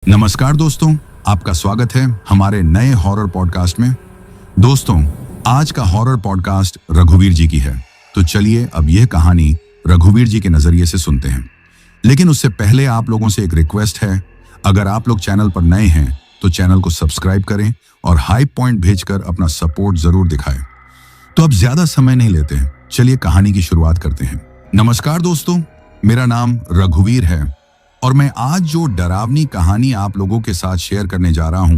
नमस्कार दोस्तों, आपका स्वागत है हमारे नए हॉरर पॉडकास्ट में। दोस्तों, आज का हॉरर पॉडकास्ट रघुवीर जी की है, तो चलिए अब यह कहानी रघुवीर जी के नजरिए से सुनते हैं। लेकिन उससे पहले आप लोगों से एक रिक्वेस्ट है, अगर आप लोग चैनल पर नए हैं तो चैनल को सब्सक्राइब करें और हाई पॉइंट भेजकर अपना सपोर्ट जरूर दिखाएं। तो अब ज्यादा समय नहीं लेते हैं, चलिए कहानी की शुरुआत करते हैं। नमस्कार दोस्तों, मेरा नाम रघुवीर है और मैं आज जो डरावनी कहानी आप लोगों के साथ शेयर करने जा रहा हूं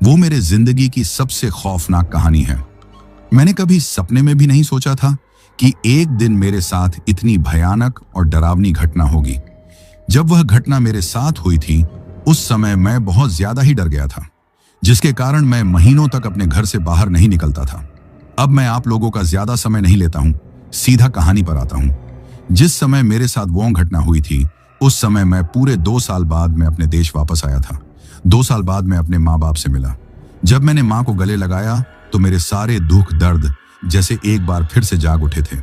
वो मेरे जिंदगी की सबसे खौफनाक कहानी है। मैंने कभी सपने में भी नहीं सोचा था कि एक दिन मेरे साथ इतनी भयानक और डरावनी घटना होगी। जब वह घटना मेरे साथ हुई थी उस समय मैं बहुत ज्यादा ही डर गया था, जिसके कारण मैं महीनों तक अपने घर से बाहर नहीं निकलता था। अब मैं आप लोगों का ज्यादा समय नहीं लेता हूं, सीधा कहानी पर आता हूं। जिस समय मेरे साथ वो घटना हुई थी उस समय मैं पूरे 2 साल बाद मैं अपने देश वापस आया था। 2 साल बाद मैं अपने माँ बाप से मिला। जब मैंने माँ को गले लगाया तो मेरे सारे दुख दर्द जैसे एक बार फिर से जाग उठे थे।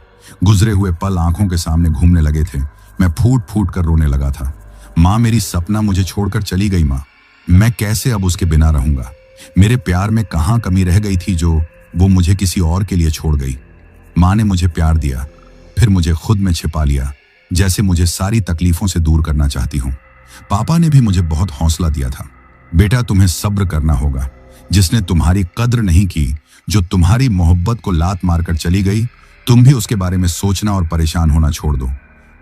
गुजरे हुए पल आंखों के सामने घूमने लगे थे। मैं फूट फूट कर रोने लगा था। माँ मेरी सपना मुझे छोड़कर चली गई। माँ, मैं कैसे अब उसके बिना रहूंगा? मेरे प्यार में कहाँ कमी रह गई थी जो वो मुझे किसी और के लिए छोड़ गई? माँ ने मुझे प्यार दिया, फिर मुझे खुद में छिपा लिया, जैसे मुझे सारी तकलीफों से दूर करना चाहती हूँ। पापा ने भी मुझे बहुत हौसला दिया था। बेटा, तुम्हें सब्र करना होगा। जिसने तुम्हारी कद्र नहीं की, जो तुम्हारी मोहब्बत को लात मारकर चली गई, तुम भी उसके बारे में सोचना और परेशान होना छोड़ दो।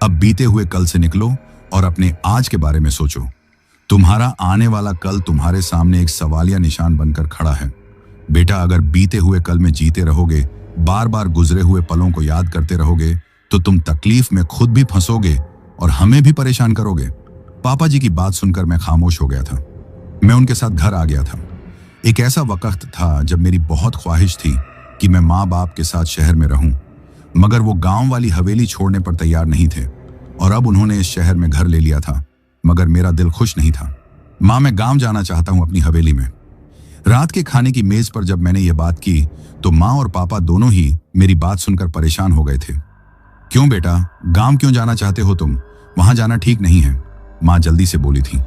अब बीते हुए कल से निकलो और अपने आज के बारे में सोचो। तुम्हारा आने वाला कल तुम्हारे सामने एक सवालिया निशान बनकर खड़ा है। बेटा, अगर बीते हुए कल में जीते रहोगे, बार बार गुजरे हुए पलों को याद करते रहोगे, तो तुम तकलीफ में खुद भी फंसोगे और हमें भी परेशान करोगे। पापा जी की बात सुनकर मैं खामोश हो गया था। मैं उनके साथ घर आ गया था। एक ऐसा वक्त था जब मेरी बहुत ख्वाहिश थी कि मैं माँ बाप के साथ शहर में रहूं, मगर वो गांव वाली हवेली छोड़ने पर तैयार नहीं थे और अब उन्होंने इस शहर में घर ले लिया था, मगर मेरा दिल खुश नहीं था। माँ, मैं गाँव जाना चाहता हूँ अपनी हवेली में। रात के खाने की मेज पर जब मैंने ये बात की तो माँ और पापा दोनों ही मेरी बात सुनकर परेशान हो गए थे। क्यों बेटा, गांव क्यों जाना चाहते हो तुम? वहां जाना ठीक नहीं है, माँ जल्दी से बोली थी।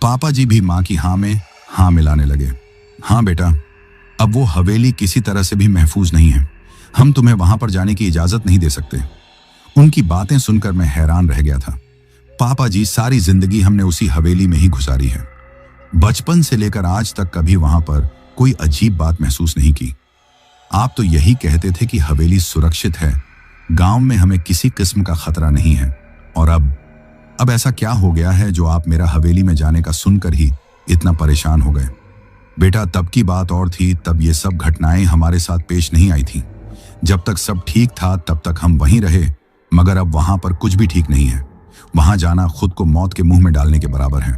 पापा जी भी माँ की हाँ में हाँ मिलाने लगे। हाँ बेटा, अब वो हवेली किसी तरह से भी महफूज नहीं है। हम तुम्हें वहां पर जाने की इजाजत नहीं दे सकते। उनकी बातें सुनकर मैं हैरान रह गया था। पापा जी, सारी जिंदगी हमने उसी हवेली में ही गुजारी है। बचपन से लेकर आज तक कभी वहां पर कोई अजीब बात महसूस नहीं की। आप तो यही कहते थे कि हवेली सुरक्षित है, गांव में हमें किसी किस्म का खतरा नहीं है। और अब ऐसा क्या हो गया है जो आप मेरा हवेली में जाने का सुनकर ही इतना परेशान हो गए? बेटा, तब की बात और थी, तब ये सब घटनाएं हमारे साथ पेश नहीं आई थी। जब तक सब ठीक था तब तक हम वहीं रहे, मगर अब वहां पर कुछ भी ठीक नहीं है। वहां जाना खुद को मौत के मुंह में डालने के बराबर है।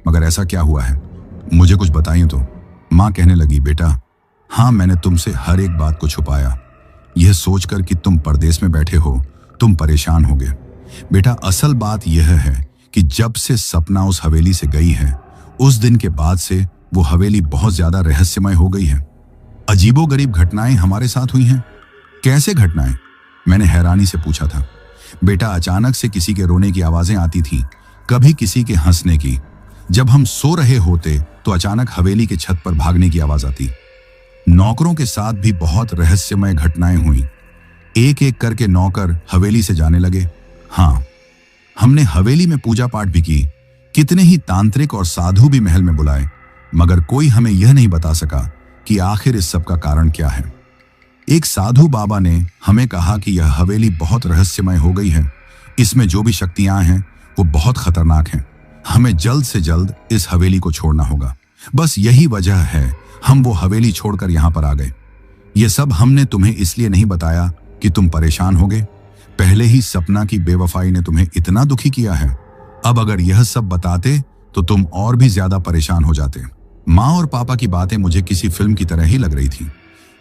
मगर ऐसा क्या हुआ है, मुझे कुछ बताइए तो। माँ कहने लगी, बेटा हाँ, मैंने तुमसे हर एक बात को छुपाया, यह सोचकर कि तुम परदेश में बैठे हो, तुम परेशान होगे। बेटा, असल बात यह है कि जब से सपना उस हवेली से गई है, उस दिन के बाद से वो हवेली बहुत ज्यादा रहस्यमय हो गई है। अजीबोगरीब घटनाएं हमारे साथ हुई हैं। कैसे घटनाएं? मैंने हैरानी से पूछा था। बेटा, अचानक से किसी के रोने की आवाजें आती थी, कभी किसी के हंसने की। जब हम सो रहे होते तो अचानक हवेली के छत पर भागने की आवाज आती। नौकरों के साथ भी बहुत रहस्यमय घटनाएं हुई। एक एक करके नौकर हवेली से जाने लगे। हाँ, हमने हवेली में पूजा पाठ भी की, कितने ही तांत्रिक और साधु भी महल में बुलाए, मगर कोई हमें यह नहीं बता सका कि आखिर इस सब का कारण क्या है। एक साधु बाबा ने हमें कहा कि यह हवेली बहुत रहस्यमय हो गई है, इसमें जो भी शक्तियां हैं वो बहुत खतरनाक हैं, हमें जल्द से जल्द इस हवेली को छोड़ना होगा। बस यही वजह है हम वो हवेली छोड़कर यहाँ पर आ गए। ये सब हमने तुम्हें इसलिए नहीं बताया कि तुम परेशान होगे। पहले ही सपना की बेवफाई ने तुम्हें इतना दुखी किया है, अब अगर यह सब बताते तो तुम और भी ज्यादा परेशान हो जाते। माँ और पापा की बातें मुझे किसी फिल्म की तरह ही लग रही थी।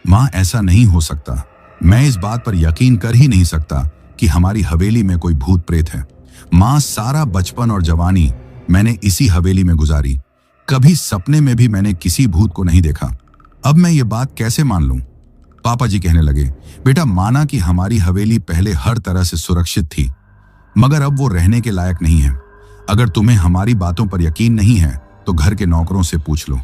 माँ, ऐसा नहीं हो सकता, मैं इस बात पर यकीन कर ही नहीं सकता कि हमारी हवेली में कोई भूत प्रेत है। माँ, सारा बचपन और जवानी मैंने इसी हवेली में गुजारी, कभी सपने में भी मैंने किसी भूत को नहीं देखा। अब मैं ये बात कैसे मान लूं? पापा जी कहने लगे, बेटा, माना कि हमारी हवेली पहले हर तरह से सुरक्षित थी, मगर अब वो रहने के लायक नहीं है। अगर तुम्हें हमारी बातों पर यकीन नहीं है तो घर के नौकरों से पूछ लो।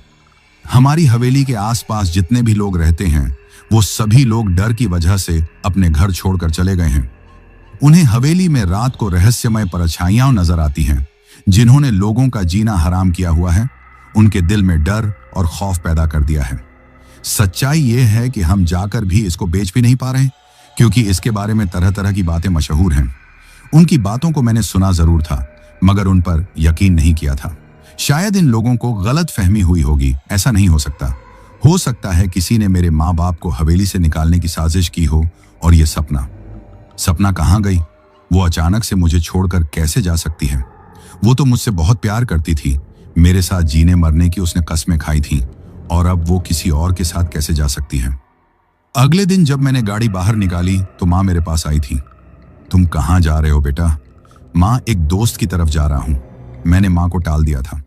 हमारी हवेली के आसपास जितने भी लोग रहते हैं वो सभी लोग डर की वजह से अपने घर छोड़कर चले गए हैं। उन्हें हवेली में रात को रहस्यमय परछाइयां नजर आती हैं। जिन्होंने लोगों का जीना हराम किया हुआ है, उनके दिल में डर और खौफ पैदा कर दिया है। सच्चाई यह है कि हम जाकर भी इसको बेच भी नहीं पा रहे, क्योंकि इसके बारे में तरह तरह की बातें मशहूर हैं। उनकी बातों को मैंने सुना जरूर था, मगर उन पर यकीन नहीं किया था। शायद इन लोगों को गलत फहमी हुई होगी। ऐसा नहीं हो सकता। हो सकता है किसी ने मेरे माँ बाप को हवेली से निकालने की साजिश की हो। और ये सपना कहाँ गई? वो अचानक से मुझे छोड़कर कैसे जा सकती है? वो तो मुझसे बहुत प्यार करती थी। मेरे साथ जीने मरने की उसने कस्में खाई थी, और अब वो किसी और के साथ कैसे जा सकती है? अगले दिन जब मैंने गाड़ी बाहर निकाली तो माँ मेरे पास आई थी। तुम कहाँ जा रहे हो बेटा? माँ, एक दोस्त की तरफ जा रहा हूँ। मैंने माँ को टाल दिया था।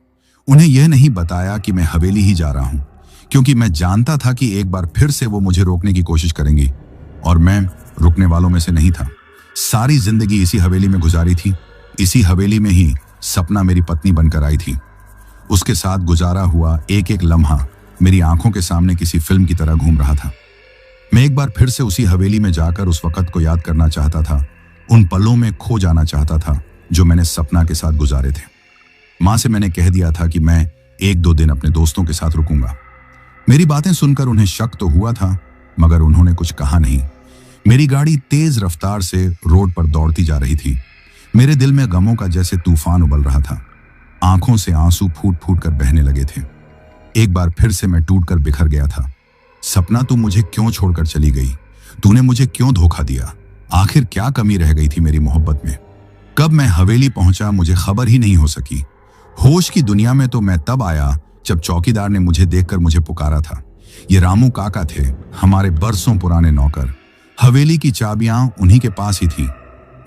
उन्हें यह नहीं बताया कि मैं हवेली ही जा रहा हूँ, क्योंकि मैं जानता था कि एक बार फिर से वो मुझे रोकने की कोशिश करेंगी, और मैं रुकने वालों में से नहीं था। सारी जिंदगी इसी हवेली में गुजारी थी। इसी हवेली में ही सपना मेरी पत्नी बनकर आई थी। उसके साथ गुजारा हुआ एक एक लम्हा मेरी आंखों के सामने किसी फिल्म की तरह घूम रहा था। मैं एक बार फिर से उसी हवेली में जाकर उस वक्त को याद करना चाहता था। उन पलों में खो जाना चाहता था जो मैंने सपना के साथ गुजारे थे। माँ से मैंने कह दिया था कि मैं 1-2 दिन अपने दोस्तों के साथ रुकूंगा। मेरी बातें सुनकर उन्हें शक तो हुआ था, मगर उन्होंने कुछ कहा नहीं। मेरी गाड़ी तेज रफ्तार से रोड पर दौड़ती जा रही थी। मेरे दिल में गमों का जैसे तूफान उबल रहा था। आंखों से आंसू फूट फूट कर बहने लगे थे। एक बार फिर से मैं टूटकर बिखर गया था। सपना, तू मुझे क्यों छोड़कर चली गई? तूने मुझे क्यों धोखा दिया? आखिर क्या कमी रह गई थी मेरी मोहब्बत में? कब मैं हवेली पहुंचा मुझे खबर ही नहीं हो सकी। होश की दुनिया में तो मैं तब आया जब चौकीदार ने मुझे देखकर मुझे पुकारा था। ये रामू काका थे, हमारे बरसों पुराने नौकर। हवेली की चाबियां उन्हीं के पास ही थी।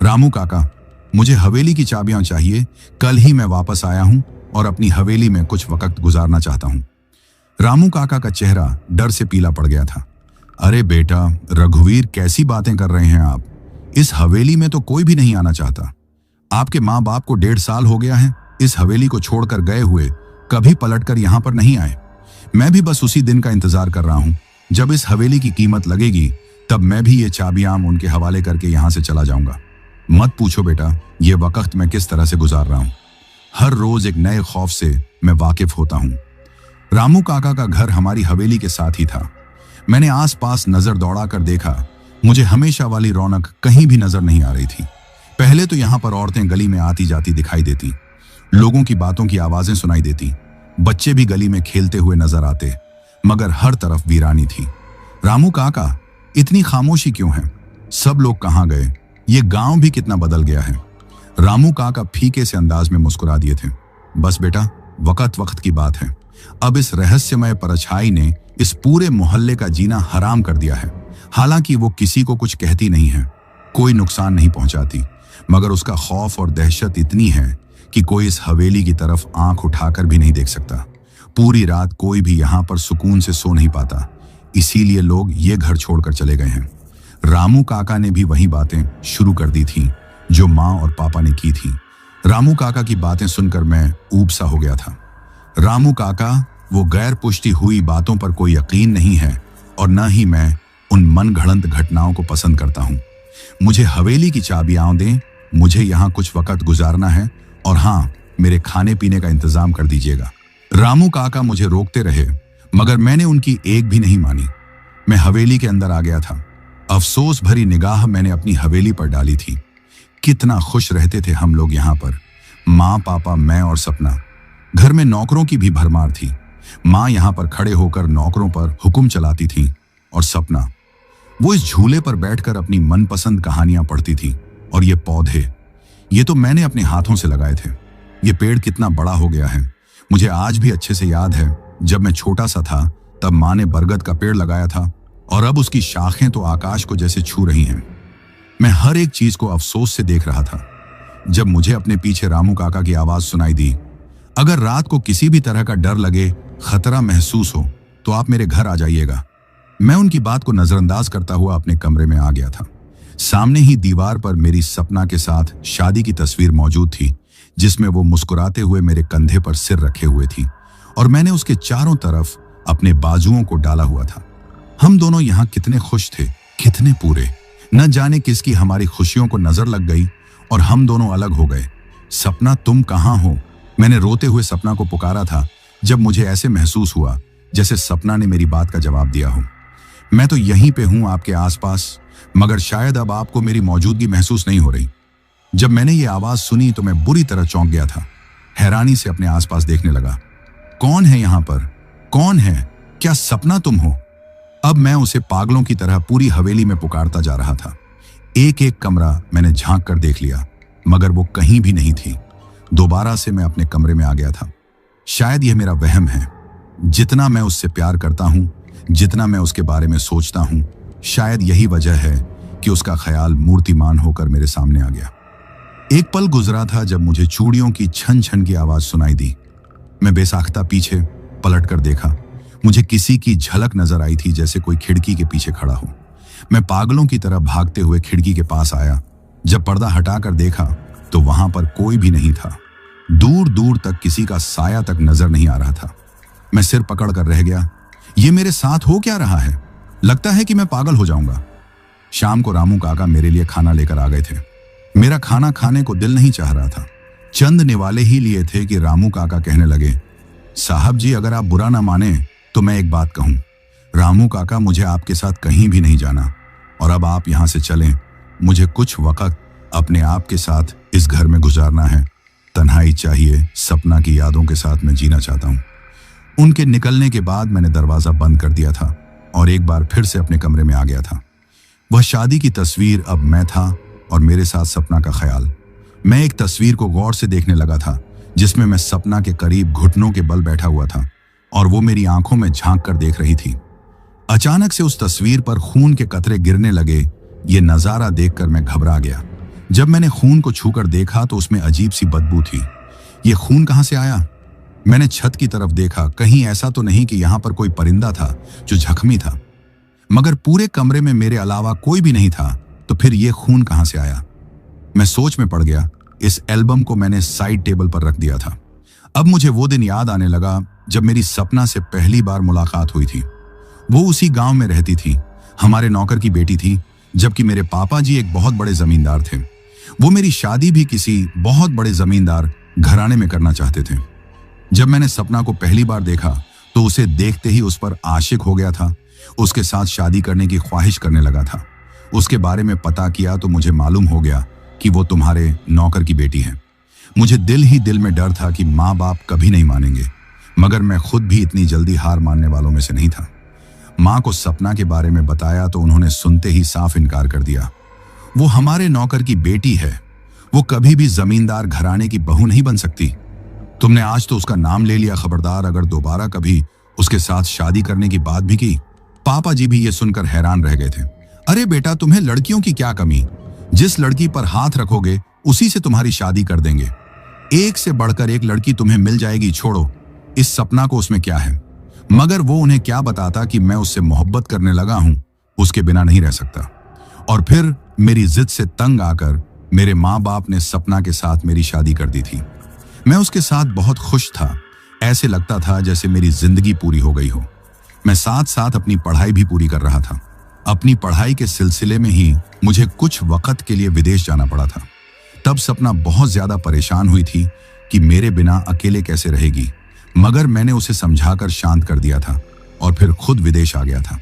रामू काका, मुझे हवेली की चाबियां चाहिए। कल ही मैं वापस आया हूं और अपनी हवेली में कुछ वक्त गुजारना चाहता हूं। रामू काका का चेहरा डर से पीला पड़ गया था। अरे बेटा रघुवीर, कैसी बातें कर रहे हैं आप? इस हवेली में तो कोई भी नहीं आना चाहता। आपके माँ बाप को 1.5 साल हो गया है इस हवेली को छोड़कर गए हुए, कभी पलटकर यहाँ पर नहीं आए। मैं भी बस उसी दिन का इंतजार कर रहा हूँ जब इस हवेली की कीमत लगेगी, तब मैं भी ये चाबियां उनके हवाले करके यहाँ से चला जाऊंगा। मत पूछो बेटा, ये वक्त मैं किस तरह से गुजार रहा हूँ। हर रोज एक नए खौफ से मैं वाकिफ होता हूँ। रामू काका का घर हमारी हवेली के साथ ही था। मैंने आसपास नजर दौड़ाकर देखा, मुझे हमेशा वाली रौनक कहीं भी नजर नहीं आ रही थी। पहले तो यहाँ पर औरतें गली में आती जाती दिखाई देती, लोगों की बातों की आवाजें सुनाई देती, बच्चे भी गली में खेलते हुए नजर आते, मगर हर तरफ वीरानी थी। रामू काका, इतनी खामोशी क्यों है? सब लोग कहाँ गए? ये गांव भी कितना बदल गया है। रामू काका फीके से अंदाज में मुस्कुरा दिए थे। बस बेटा, वक्त की बात है। अब इस रहस्यमय परछाई ने इस पूरे मोहल्ले का जीना हराम कर दिया है। हालांकि वो किसी को कुछ कहती नहीं है, कोई नुकसान नहीं पहुंचाती, मगर उसका खौफ और दहशत इतनी है कि कोई इस हवेली की तरफ आंख उठाकर भी नहीं देख सकता। पूरी रात कोई भी यहाँ पर सुकून से सो नहीं पाता, इसीलिए लोग ये घर छोड़कर चले गए हैं। रामू काका ने भी वही बातें शुरू कर दी थी जो माँ और पापा ने की थी। रामू काका की बातें सुनकर मैं ऊब सा हो गया था। रामू काका, वो गैर पुष्टि हुई बातों पर कोई यकीन नहीं है, और न ही मैं उन मन घड़ंत घटनाओं को पसंद करता हूँ। मुझे हवेली की चाबियां दें, मुझे यहाँ कुछ वक्त गुजारना है, और हाँ, मेरे खाने पीने का इंतजाम कर दीजिएगा। रामू काका मुझे रोकते रहे, मगर मैंने उनकी एक भी नहीं मानी। मैं हवेली के अंदर आ गया था। अफसोस भरी निगाह मैंने अपनी हवेली पर डाली थी। कितना खुश रहते थे हम लोग यहाँ पर, माँ, पापा, मैं और सपना। घर में नौकरों की भी भरमार थी। माँ यहाँ पर खड़े होकर नौकरों पर हुक्म चलाती थी, और सपना, वो इस झूले पर बैठकर अपनी मनपसंद कहानियां पढ़ती थी। और ये पौधे, ये तो मैंने अपने हाथों से लगाए थे। ये पेड़ कितना बड़ा हो गया है। मुझे आज भी अच्छे से याद है, जब मैं छोटा सा था तब माँ ने बरगद का पेड़ लगाया था, और अब उसकी शाखें तो आकाश को जैसे छू रही हैं। मैं हर एक चीज को अफसोस से देख रहा था। जब मुझे अपने पीछे रामू काका की आवाज सुनाई दी, अगर रात को किसी भी तरह का डर लगे, खतरा महसूस हो, तो आप मेरे घर आ जाइएगा। मैं उनकी बात को नजरअंदाज करता हुआ अपने कमरे में आ गया था। सामने ही दीवार पर मेरी सपना के साथ शादी की तस्वीर मौजूद थी, जिसमें वो मुस्कुराते हुए मेरे कंधे पर सिर रखे हुए थी। और मैंने उसके चारों तरफ अपने बाजुओं को डाला हुआ था। हम दोनों यहाँ कितने खुश थे, कितने पूरे। न जाने किसकी हमारी खुशियों को नजर लग गई और हम दोनों अलग हो गए। सपना, तुम कहाँ हो? मैंने रोते हुए सपना को पुकारा था जब मुझे ऐसे महसूस हुआ जैसे सपना ने मेरी बात का जवाब दिया हो। मैं तो यहीं पे हूं आपके आसपास, मगर शायद अब आपको मेरी मौजूदगी महसूस नहीं हो रही। जब मैंने ये आवाज सुनी तो मैं बुरी तरह चौंक गया था। हैरानी से अपने आसपास देखने लगा। कौन है यहाँ पर? कौन है? क्या सपना तुम हो? अब मैं उसे पागलों की तरह पूरी हवेली में पुकारता जा रहा था। एक एक कमरा मैंने झांक कर देख लिया, मगर वो कहीं भी नहीं थी। दोबारा से मैं अपने कमरे में आ गया था। शायद यह मेरा वहम है। जितना मैं उससे प्यार करता हूं, जितना मैं उसके बारे में सोचता हूं, शायद यही वजह है कि उसका ख्याल मूर्तिमान होकर मेरे सामने आ गया। एक पल गुजरा था जब मुझे चूड़ियों की छन छन की आवाज सुनाई दी। मैं बेसाख्ता पीछे पलट कर देखा। मुझे किसी की झलक नजर आई थी, जैसे कोई खिड़की के पीछे खड़ा हो। मैं पागलों की तरह भागते हुए खिड़की के पास आया। जब पर्दा हटाकर देखा तो वहां पर कोई भी नहीं था। दूर दूर तक किसी का साया तक नजर नहीं आ रहा था। मैं सिर पकड़ कर रह गया। ये मेरे साथ हो क्या रहा है? लगता है कि मैं पागल हो जाऊंगा। शाम को रामू काका मेरे लिए खाना लेकर आ गए थे। मेरा खाना खाने को दिल नहीं चाह रहा था। चंद निवाले ही लिए थे कि रामू काका कहने लगे, साहब जी, अगर आप बुरा ना माने तो मैं एक बात कहूं। रामू काका, मुझे आपके साथ कहीं भी नहीं जाना, और अब आप यहां से चलें। मुझे कुछ वक्त अपने आप के साथ इस घर में गुजारना है। तन्हाई चाहिए, सपना की यादों के साथ मैं जीना चाहता हूं। उनके निकलने के बाद मैंने दरवाजा बंद कर दिया था और एक बार फिर से अपने कमरे में आ गया था। वह शादी की तस्वीर अब मैं था और मेरे साथ सपना का ख्याल। मैं एक तस्वीर को गौर से देखने लगा था जिसमें मैं सपना के करीब घुटनों के बल बैठा हुआ था और वो मेरी आंखों में झांक कर देख रही थी। अचानक से उस तस्वीर पर खून के कतरे गिरने लगे। ये नजारा देखकर मैं घबरा गया। जब मैंने खून को छूकर देखा तो उसमें अजीब सी बदबू थी। ये खून कहां से आया? मैंने छत की तरफ देखा। कहीं ऐसा तो नहीं कि यहां पर कोई परिंदा था जो जख्मी था? मगर पूरे कमरे में मेरे अलावा कोई भी नहीं था, तो फिर ये खून कहां से आया? मैं सोच में पड़ गया। इस एल्बम को मैंने साइड टेबल पर रख दिया था। अब मुझे वो दिन याद आने लगा जब मेरी सपना से पहली बार मुलाकात हुई थी। वो उसी गांव में रहती थी, हमारे नौकर की बेटी थी, जबकि मेरे पापा जी एक बहुत बड़े जमींदार थे। वो मेरी शादी भी किसी बहुत बड़े जमींदार घराने में करना चाहते थे। जब मैंने सपना को पहली बार देखा तो उसे देखते ही उस पर आशिक हो गया था। उसके साथ शादी करने की ख्वाहिश करने लगा था। उसके बारे में पता किया तो मुझे मालूम हो गया कि वो तुम्हारे नौकर की बेटी है। मुझे दिल ही दिल में डर था कि माँ बाप कभी नहीं मानेंगे, मगर मैं खुद भी इतनी जल्दी हार मानने वालों में से नहीं था। माँ को सपना के बारे में बताया तो उन्होंने सुनते ही साफ इनकार कर दिया। वो हमारे नौकर की बेटी है, वो कभी भी जमींदार घराने की बहू नहीं बन सकती। तुमने आज तो उसका नाम ले लिया, खबरदार अगर दोबारा कभी उसके साथ शादी करने की बात भी की। पापा जी भी ये सुनकर हैरान रह गए थे। अरे बेटा, तुम्हें लड़कियों की क्या कमी? जिस लड़की पर हाथ रखोगे उसी से तुम्हारी शादी कर देंगे। एक से बढ़कर एक लड़की तुम्हें मिल जाएगी। छोड़ो इस सपना को, उसमें क्या है? मगर वो उन्हें क्या बताता कि मैं उससे मोहब्बत करने लगा हूं, उसके बिना नहीं रह सकता। और फिर मेरी जिद से तंग आकर मेरे माँ बाप ने सपना के साथ मेरी शादी कर दी थी। मैं उसके साथ बहुत खुश था। ऐसे लगता था जैसे मेरी जिंदगी पूरी हो गई हो। मैं साथ साथ अपनी पढ़ाई भी पूरी कर रहा था। अपनी पढ़ाई के सिलसिले में ही मुझे कुछ वक्त के लिए विदेश जाना पड़ा था। तब सपना बहुत ज्यादा परेशान हुई थी कि मेरे बिना अकेले कैसे रहेगी, मगर मैंने उसे समझाकर शांत कर दिया था और फिर खुद विदेश आ गया था।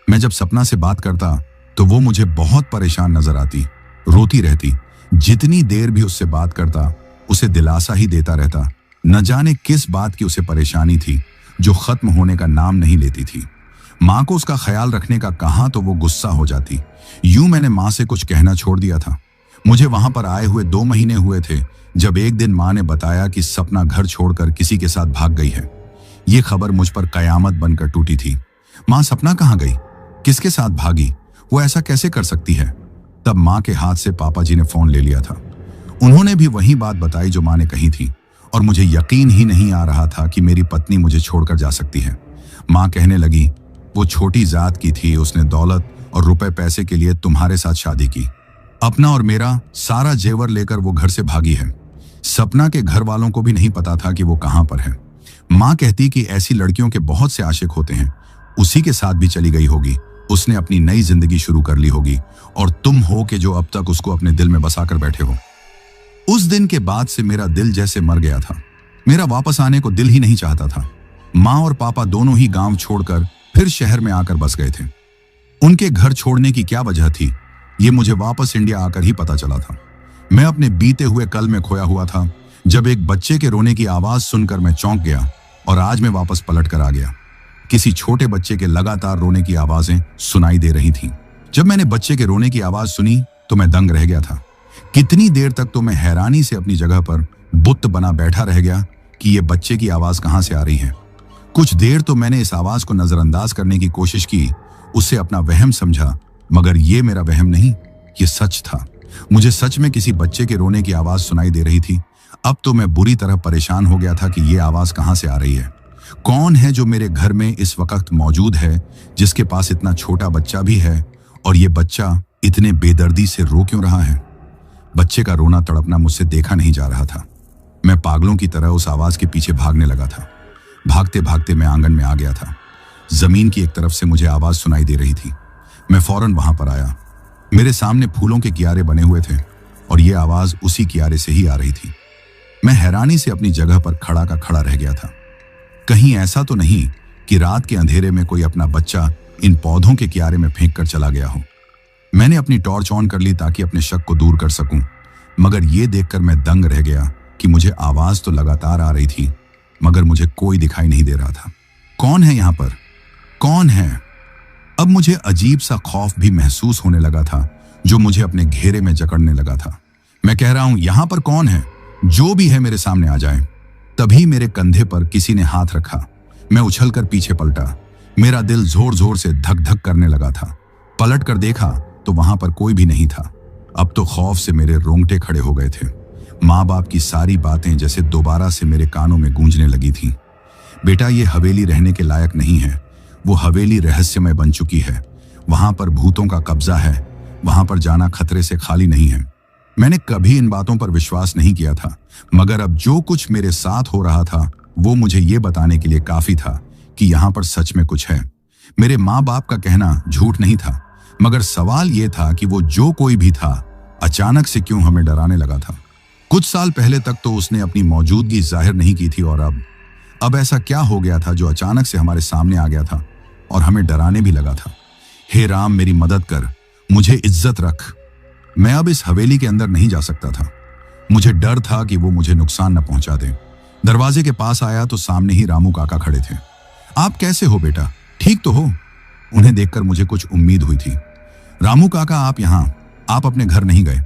मैं जब सपना से बात करता तो वो मुझे बहुत परेशान नजर आती, रोती रहती। जितनी देर भी उससे बात करता उसे दिलासा ही देता रहता। न जाने किस बात की उसे परेशानी थी जो खत्म होने का नाम नहीं लेती थी। माँ को उसका ख्याल रखने का कहा तो वो गुस्सा हो जाती। यूं मैंने माँ से कुछ कहना छोड़ दिया था। मुझे वहां पर आए हुए 2 महीने हुए थे जब एक दिन माँ ने बताया कि सपना घर छोड़कर किसी के साथ भाग गई है। ये खबर मुझ पर कयामत बनकर टूटी थी। माँ, सपना कहाँ गई? किसके साथ भागी? वो ऐसा कैसे कर सकती है? तब माँ के हाथ से पापा जी ने फोन ले लिया था। उन्होंने भी वही बात बताई जो माँ ने कही थी और मुझे यकीन ही नहीं आ रहा था कि मेरी पत्नी मुझे छोड़कर जा सकती है। माँ कहने लगी, वो छोटी जात की थी, उसने दौलत और रुपए पैसे के लिए तुम्हारे साथ शादी की। अपना और मेरा सारा जेवर लेकर वो घर से भागी है। सपना के घर वालों को भी नहीं पता था कि वो कहां पर है। माँ कहती कि ऐसी लड़कियों के बहुत से आशिक होते हैं, उसी के साथ भी चली गई होगी, उसने अपनी नई जिंदगी शुरू कर ली होगी और तुम हो कि जो अब तक उसको अपने दिल में बसाकर बैठे हो। उस दिन के बाद से मेरा दिल जैसे मर गया था। मेरा वापस आने को दिल ही नहीं चाहता था। माँ और पापा दोनों ही गांव छोड़कर फिर शहर में आकर बस गए थे। उनके घर छोड़ने की क्या वजह थी, ये मुझे वापस इंडिया आकर ही पता चला था। मैं अपने बीते हुए कल में खोया हुआ था, जब एक बच्चे के रोने की आवाज सुनकर मैं चौंक गया और आज मैं वापस पलट कर आ गया। किसी छोटे बच्चे के लगातार रोने की आवाजें सुनाई दे रही थीं। जब मैंने बच्चे के रोने की आवाज सुनी तो मैं दंग रह गया था। कितनी देर तक तो मैं हैरानी से अपनी जगह पर बुत बना बैठा रह गया कि ये बच्चे की आवाज कहां से आ रही है। कुछ देर तो मैंने इस आवाज को नजरअंदाज करने की कोशिश की, उसे अपना वहम समझा, मगर ये मेरा वहम नहीं, ये सच था। मुझे सच में किसी बच्चे के रोने की आवाज सुनाई दे रही थी। अब तो मैं बुरी तरह परेशान हो गया था कि ये आवाज कहां से आ रही है। कौन है जो मेरे घर में इस वक्त मौजूद है, जिसके पास इतना छोटा बच्चा भी है, और ये बच्चा इतने बेदर्दी से रो क्यों रहा है। बच्चे का रोना तड़पना मुझसे देखा नहीं जा रहा था। मैं पागलों की तरह उस आवाज के पीछे भागने लगा था। भागते भागते मैं आंगन में आ गया था। जमीन की एक तरफ से मुझे आवाज सुनाई दे रही थी। मैं फौरन वहां पर आया। मेरे सामने फूलों के कियारे बने हुए थे और ये आवाज उसी कियारे से ही आ रही थी। मैं हैरानी से अपनी जगह पर खड़ा का खड़ा रह गया था। कहीं ऐसा तो नहीं कि रात के अंधेरे में कोई अपना बच्चा इन पौधों के कियारे में फेंक कर चला गया हो। मैंने अपनी टॉर्च ऑन कर ली ताकि अपने शक को दूर कर सकूं, मगर यह देखकर मैं दंग रह गया कि मुझे आवाज तो लगातार आ रही थी, मगर मुझे कोई दिखाई नहीं दे रहा था। कौन है यहां पर? कौन है? अब मुझे अजीब सा खौफ भी महसूस होने लगा था, जो मुझे अपने घेरे में जकड़ने लगा था। मैं कह रहा हूं, यहां पर कौन है? जो भी है मेरे सामने आ जाए। तभी मेरे कंधे पर किसी ने हाथ रखा। मैं उछलकर पीछे पलटा। मेरा दिल जोर जोर से धक धक करने लगा था। पलट कर देखा तो वहां पर कोई भी नहीं था। अब तो खौफ से मेरे रोंगटे खड़े हो गए थे। माँ बाप की सारी बातें जैसे दोबारा से मेरे कानों में गूंजने लगी थीं। बेटा, ये हवेली रहने के लायक नहीं है। वो हवेली रहस्यमय बन चुकी है। वहां पर भूतों का कब्जा है। वहां पर जाना खतरे से खाली नहीं है। मैंने कभी इन बातों पर विश्वास नहीं किया था, मगर अब जो कुछ मेरे साथ हो रहा था वो मुझे ये बताने के लिए काफी था कि यहाँ पर सच में कुछ है। मेरे माँ बाप का कहना झूठ नहीं था, मगर सवाल ये था कि वो जो कोई भी था अचानक से क्यों हमें डराने लगा था। कुछ साल पहले तक तो उसने अपनी मौजूदगी जाहिर नहीं की थी, और अब ऐसा क्या हो गया था जो अचानक से हमारे सामने आ गया था और हमें डराने भी लगा था। हे राम, मेरी मदद कर, मुझे इज्जत रख। मैं अब इस हवेली के अंदर नहीं जा सकता था। मुझे डर था कि वो मुझे नुकसान न पहुंचा दे। दरवाजे के पास आया तो सामने ही रामू काका खड़े थे। आप कैसे हो बेटा, ठीक तो हो? उन्हें देखकर मुझे कुछ उम्मीद हुई थी। रामू काका, आप यहाँ, आप अपने घर नहीं गए?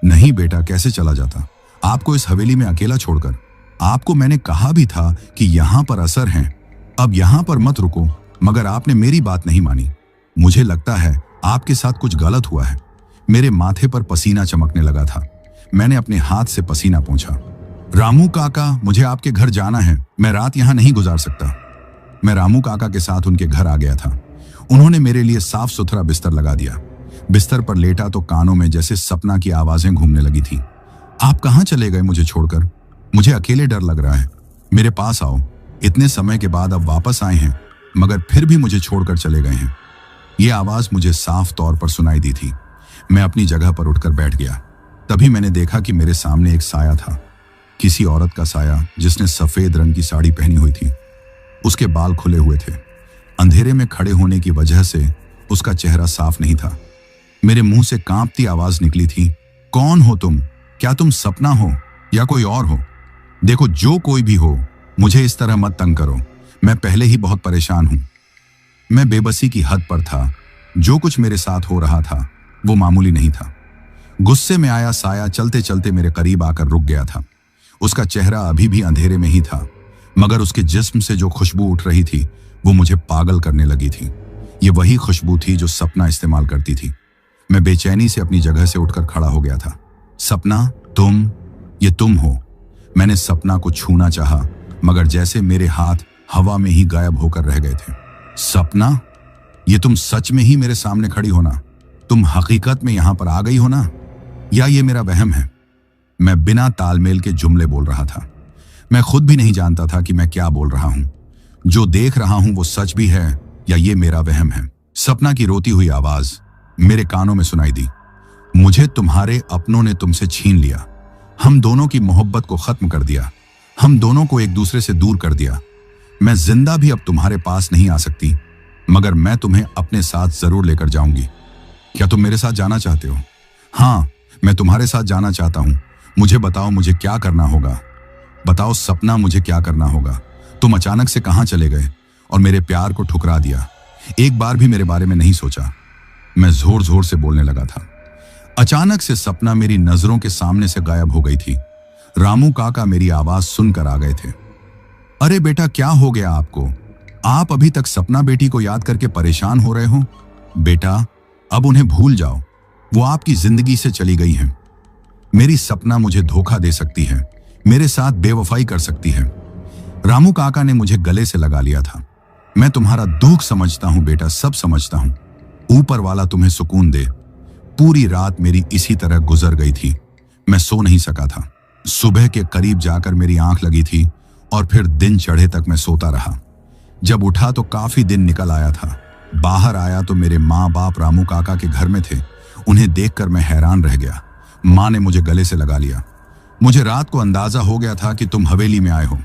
नहीं बेटा, कैसे चला जाता आपको इस हवेली में अकेला छोड़कर। आपको मैंने कहा भी था कि यहाँ पर असर हैं, अब यहाँ पर मत रुको, मगर आपने मेरी बात नहीं मानी। मुझे लगता है आपके साथ कुछ गलत हुआ है। मेरे माथे पर पसीना चमकने लगा था। मैंने अपने हाथ से पसीना पोंछा। रामू काका, मुझे आपके घर जाना है, मैं रात यहाँ नहीं गुजार सकता। मैं रामू काका के साथ उनके घर आ गया था। उन्होंने मेरे लिए साफ सुथरा बिस्तर लगा दिया। बिस्तर पर लेटा तो कानों में जैसे सपना की आवाजें घूमने लगी थी। आप कहाँ चले गए मुझे छोड़कर? मुझे अकेले डर लग रहा है। मेरे पास आओ। इतने समय के बाद अब वापस आए हैं, मगर फिर भी मुझे छोड़कर चले गए हैं। ये आवाज मुझे साफ तौर पर सुनाई दी थी। मैं अपनी जगह पर उठकर बैठ गया। तभी मैंने देखा कि मेरे सामने एक साया था, किसी औरत का साया जिसने सफेद रंग की साड़ी पहनी हुई थी। उसके बाल खुले हुए थे। अंधेरे में खड़े होने की वजह से उसका चेहरा साफ नहीं था। मेरे मुंह से कांपती आवाज निकली थी, कौन हो तुम? क्या तुम सपना हो या कोई और हो? देखो, जो कोई भी हो, मुझे इस तरह मत तंग करो। मैं पहले ही बहुत परेशान हूं। मैं बेबसी की हद पर था। जो कुछ मेरे साथ हो रहा था वो मामूली नहीं था। गुस्से में आया साया चलते चलते मेरे करीब आकर रुक गया था। उसका चेहरा अभी भी अंधेरे में ही था, मगर उसके जिस्म से जो खुशबू उठ रही थी वो मुझे पागल करने लगी थी। ये वही खुशबू थी जो सपना इस्तेमाल करती थी। मैं बेचैनी से अपनी जगह से उठकर खड़ा हो गया था। सपना, तुम, ये तुम हो। मैंने सपना को छूना चाहा, मगर जैसे मेरे हाथ हवा में ही गायब होकर रह गए थे। सपना, ये तुम सच में ही मेरे सामने खड़ी हो ना? तुम हकीकत में यहां पर आ गई हो ना? या ये मेरा वहम है? मैं बिना तालमेल के जुमले बोल रहा था। मैं खुद भी नहीं जानता था कि मैं क्या बोल रहा हूं। जो देख रहा हूं वो सच भी है या ये मेरा वहम है। सपना की रोती हुई आवाज मेरे कानों में सुनाई दी। मुझे तुम्हारे अपनों ने तुमसे छीन लिया। हम दोनों की मोहब्बत को खत्म कर दिया। हम दोनों को एक दूसरे से दूर कर दिया। मैं जिंदा भी अब तुम्हारे पास नहीं आ सकती, मगर मैं तुम्हें अपने साथ जरूर लेकर जाऊंगी। क्या तुम मेरे साथ जाना चाहते हो? हाँ, मैं तुम्हारे साथ जाना चाहता हूं। मुझे बताओ, मुझे क्या करना होगा? बताओ सपना, मुझे क्या करना होगा? तुम अचानक से कहां चले गए और मेरे प्यार को ठुकरा दिया? एक बार भी मेरे बारे में नहीं सोचा। मैं जोर जोर से बोलने लगा था। अचानक से सपना मेरी नजरों के सामने से गायब हो गई थी। रामू काका मेरी आवाज सुनकर आ गए थे। अरे बेटा, क्या हो गया आपको? आप अभी तक सपना बेटी को याद करके परेशान हो रहे हो? बेटा, अब उन्हें भूल जाओ। वो आपकी जिंदगी से चली गई हैं। मेरी सपना मुझे धोखा दे सकती है, मेरे साथ बेवफाई कर सकती है। रामू काका ने मुझे गले से लगा लिया था। मैं तुम्हारा दुख समझता हूं बेटा, सब समझता हूं। ऊपर वाला तुम्हें सुकून दे। पूरी रात मेरी इसी तरह गुजर गई थी। मैं सो नहीं सका था। सुबह के करीब जाकर मेरी आंख लगी थी और फिर दिन चढ़े तक मैं सोता रहा। जब उठा तो काफी दिन निकल आया था। बाहर आया तो मेरे माँ बाप रामू काका के घर में थे। उन्हें देखकर मैं हैरान रह गया। माँ ने मुझे गले से लगा लिया। मुझे रात को अंदाजा हो गया था कि तुम हवेली में आए हो।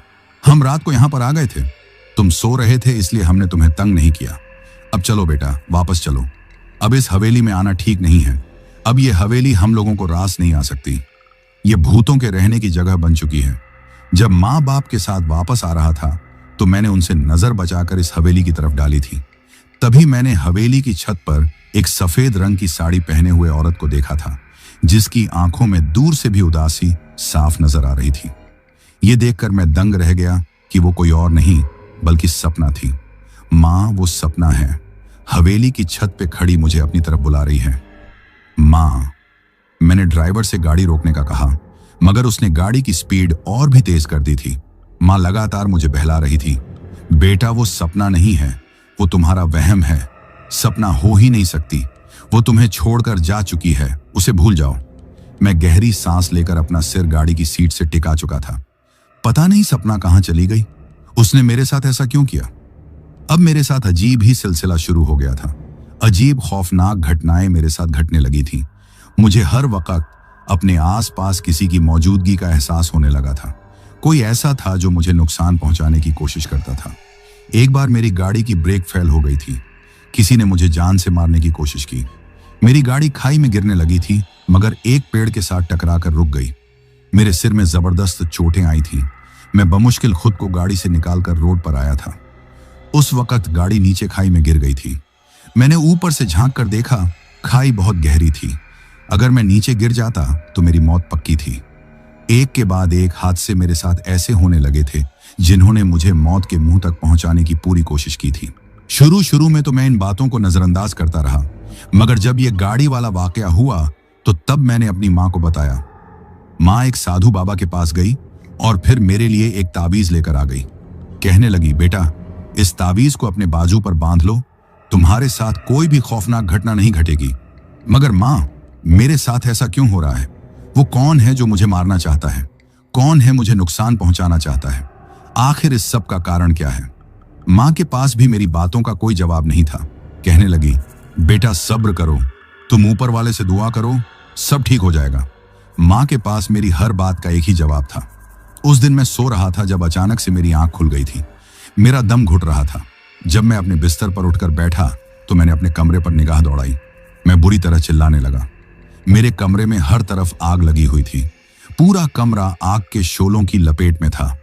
हम रात को यहां पर आ गए थे। तुम सो रहे थे, इसलिए हमने तुम्हें तंग नहीं किया। अब चलो बेटा, वापस चलो। अब इस हवेली में आना ठीक नहीं है। अब ये हवेली हम लोगों को रास नहीं आ सकती। ये भूतों के रहने की जगह बन चुकी है। जब माँ बाप के साथ वापस आ रहा था तो मैंने उनसे नजर बचाकर इस हवेली की तरफ डाली थी। तभी मैंने हवेली की छत पर एक सफेद रंग की साड़ी पहने हुए औरत को देखा था, जिसकी आंखों में दूर से भी उदासी साफ नजर आ रही थी। ये देखकर मैं दंग रह गया कि वो कोई और नहीं बल्कि सपना थी। माँ, वो सपना है। हवेली की छत पे खड़ी मुझे अपनी तरफ बुला रही है। माँ, मैंने ड्राइवर से गाड़ी रोकने का कहा, मगर उसने गाड़ी की स्पीड और भी तेज कर दी थी। माँ लगातार मुझे बहला रही थी। बेटा, वो सपना नहीं है, वो तुम्हारा वहम है। सपना हो ही नहीं सकती। वो तुम्हें छोड़कर जा चुकी है, उसे भूल जाओ। मैं गहरी सांस लेकर अपना सिर गाड़ी की सीट से टिका चुका था। पता नहीं सपना कहां चली गई। उसने मेरे साथ ऐसा क्यों किया? अब मेरे साथ अजीब ही सिलसिला शुरू हो गया था। अजीब खौफनाक घटनाएं मेरे साथ घटने लगी थी। मुझे हर वक्त अपने आसपास किसी की मौजूदगी का एहसास होने लगा था। कोई ऐसा था जो मुझे नुकसान पहुंचाने की कोशिश करता था। एक बार मेरी गाड़ी की ब्रेक फेल हो गई थी। किसी ने मुझे जान से मारने की कोशिश की। मेरी गाड़ी खाई में गिरने लगी थी, मगर एक पेड़ के साथ टकराकर रुक गई। मेरे सिर में जबरदस्त चोटें आई थीं। मैं बमुश्किल खुद को गाड़ी से निकालकर रोड पर आया था। उस वक्त गाड़ी नीचे खाई में गिर गई थी। मैंने ऊपर से झांक कर देखा, खाई बहुत गहरी थी। अगर मैं नीचे गिर जाता तो मेरी मौत पक्की थी। एक के बाद एक हादसे मेरे साथ ऐसे होने लगे थे जिन्होंने मुझे मौत के मुंह तक पहुंचाने की पूरी कोशिश की थी। शुरू में तो मैं इन बातों को नजरअंदाज करता रहा, मगर जब यह गाड़ी वाला वाकया हुआ तो तब मैंने अपनी माँ को बताया। माँ एक साधु बाबा के पास गई और फिर मेरे लिए एक ताबीज लेकर आ गई। कहने लगी, बेटा, इस ताबीज को अपने बाजू पर बांध लो, तुम्हारे साथ कोई भी खौफनाक घटना नहीं घटेगी। मगर माँ, मेरे साथ ऐसा क्यों हो रहा है? वो कौन है जो मुझे मारना चाहता है? कौन है मुझे नुकसान पहुंचाना चाहता है? आखिर इस सब का कारण क्या है? माँ के पास भी मेरी बातों का कोई जवाब नहीं था। कहने लगी, बेटा सब्र करो, तुम ऊपर वाले से दुआ करो, सब ठीक हो जाएगा। माँ के पास मेरी हर बात का एक ही जवाब था। उस दिन मैं सो रहा था जब अचानक से मेरी आंख खुल गई थी। मेरा दम घुट रहा था। जब मैं अपने बिस्तर पर उठकर बैठा तो मैंने अपने कमरे पर निगाह दौड़ाई। मैं बुरी तरह चिल्लाने लगा। मेरे कमरे में हर तरफ आग लगी हुई थी। पूरा कमरा आग के शोलों की लपेट में था।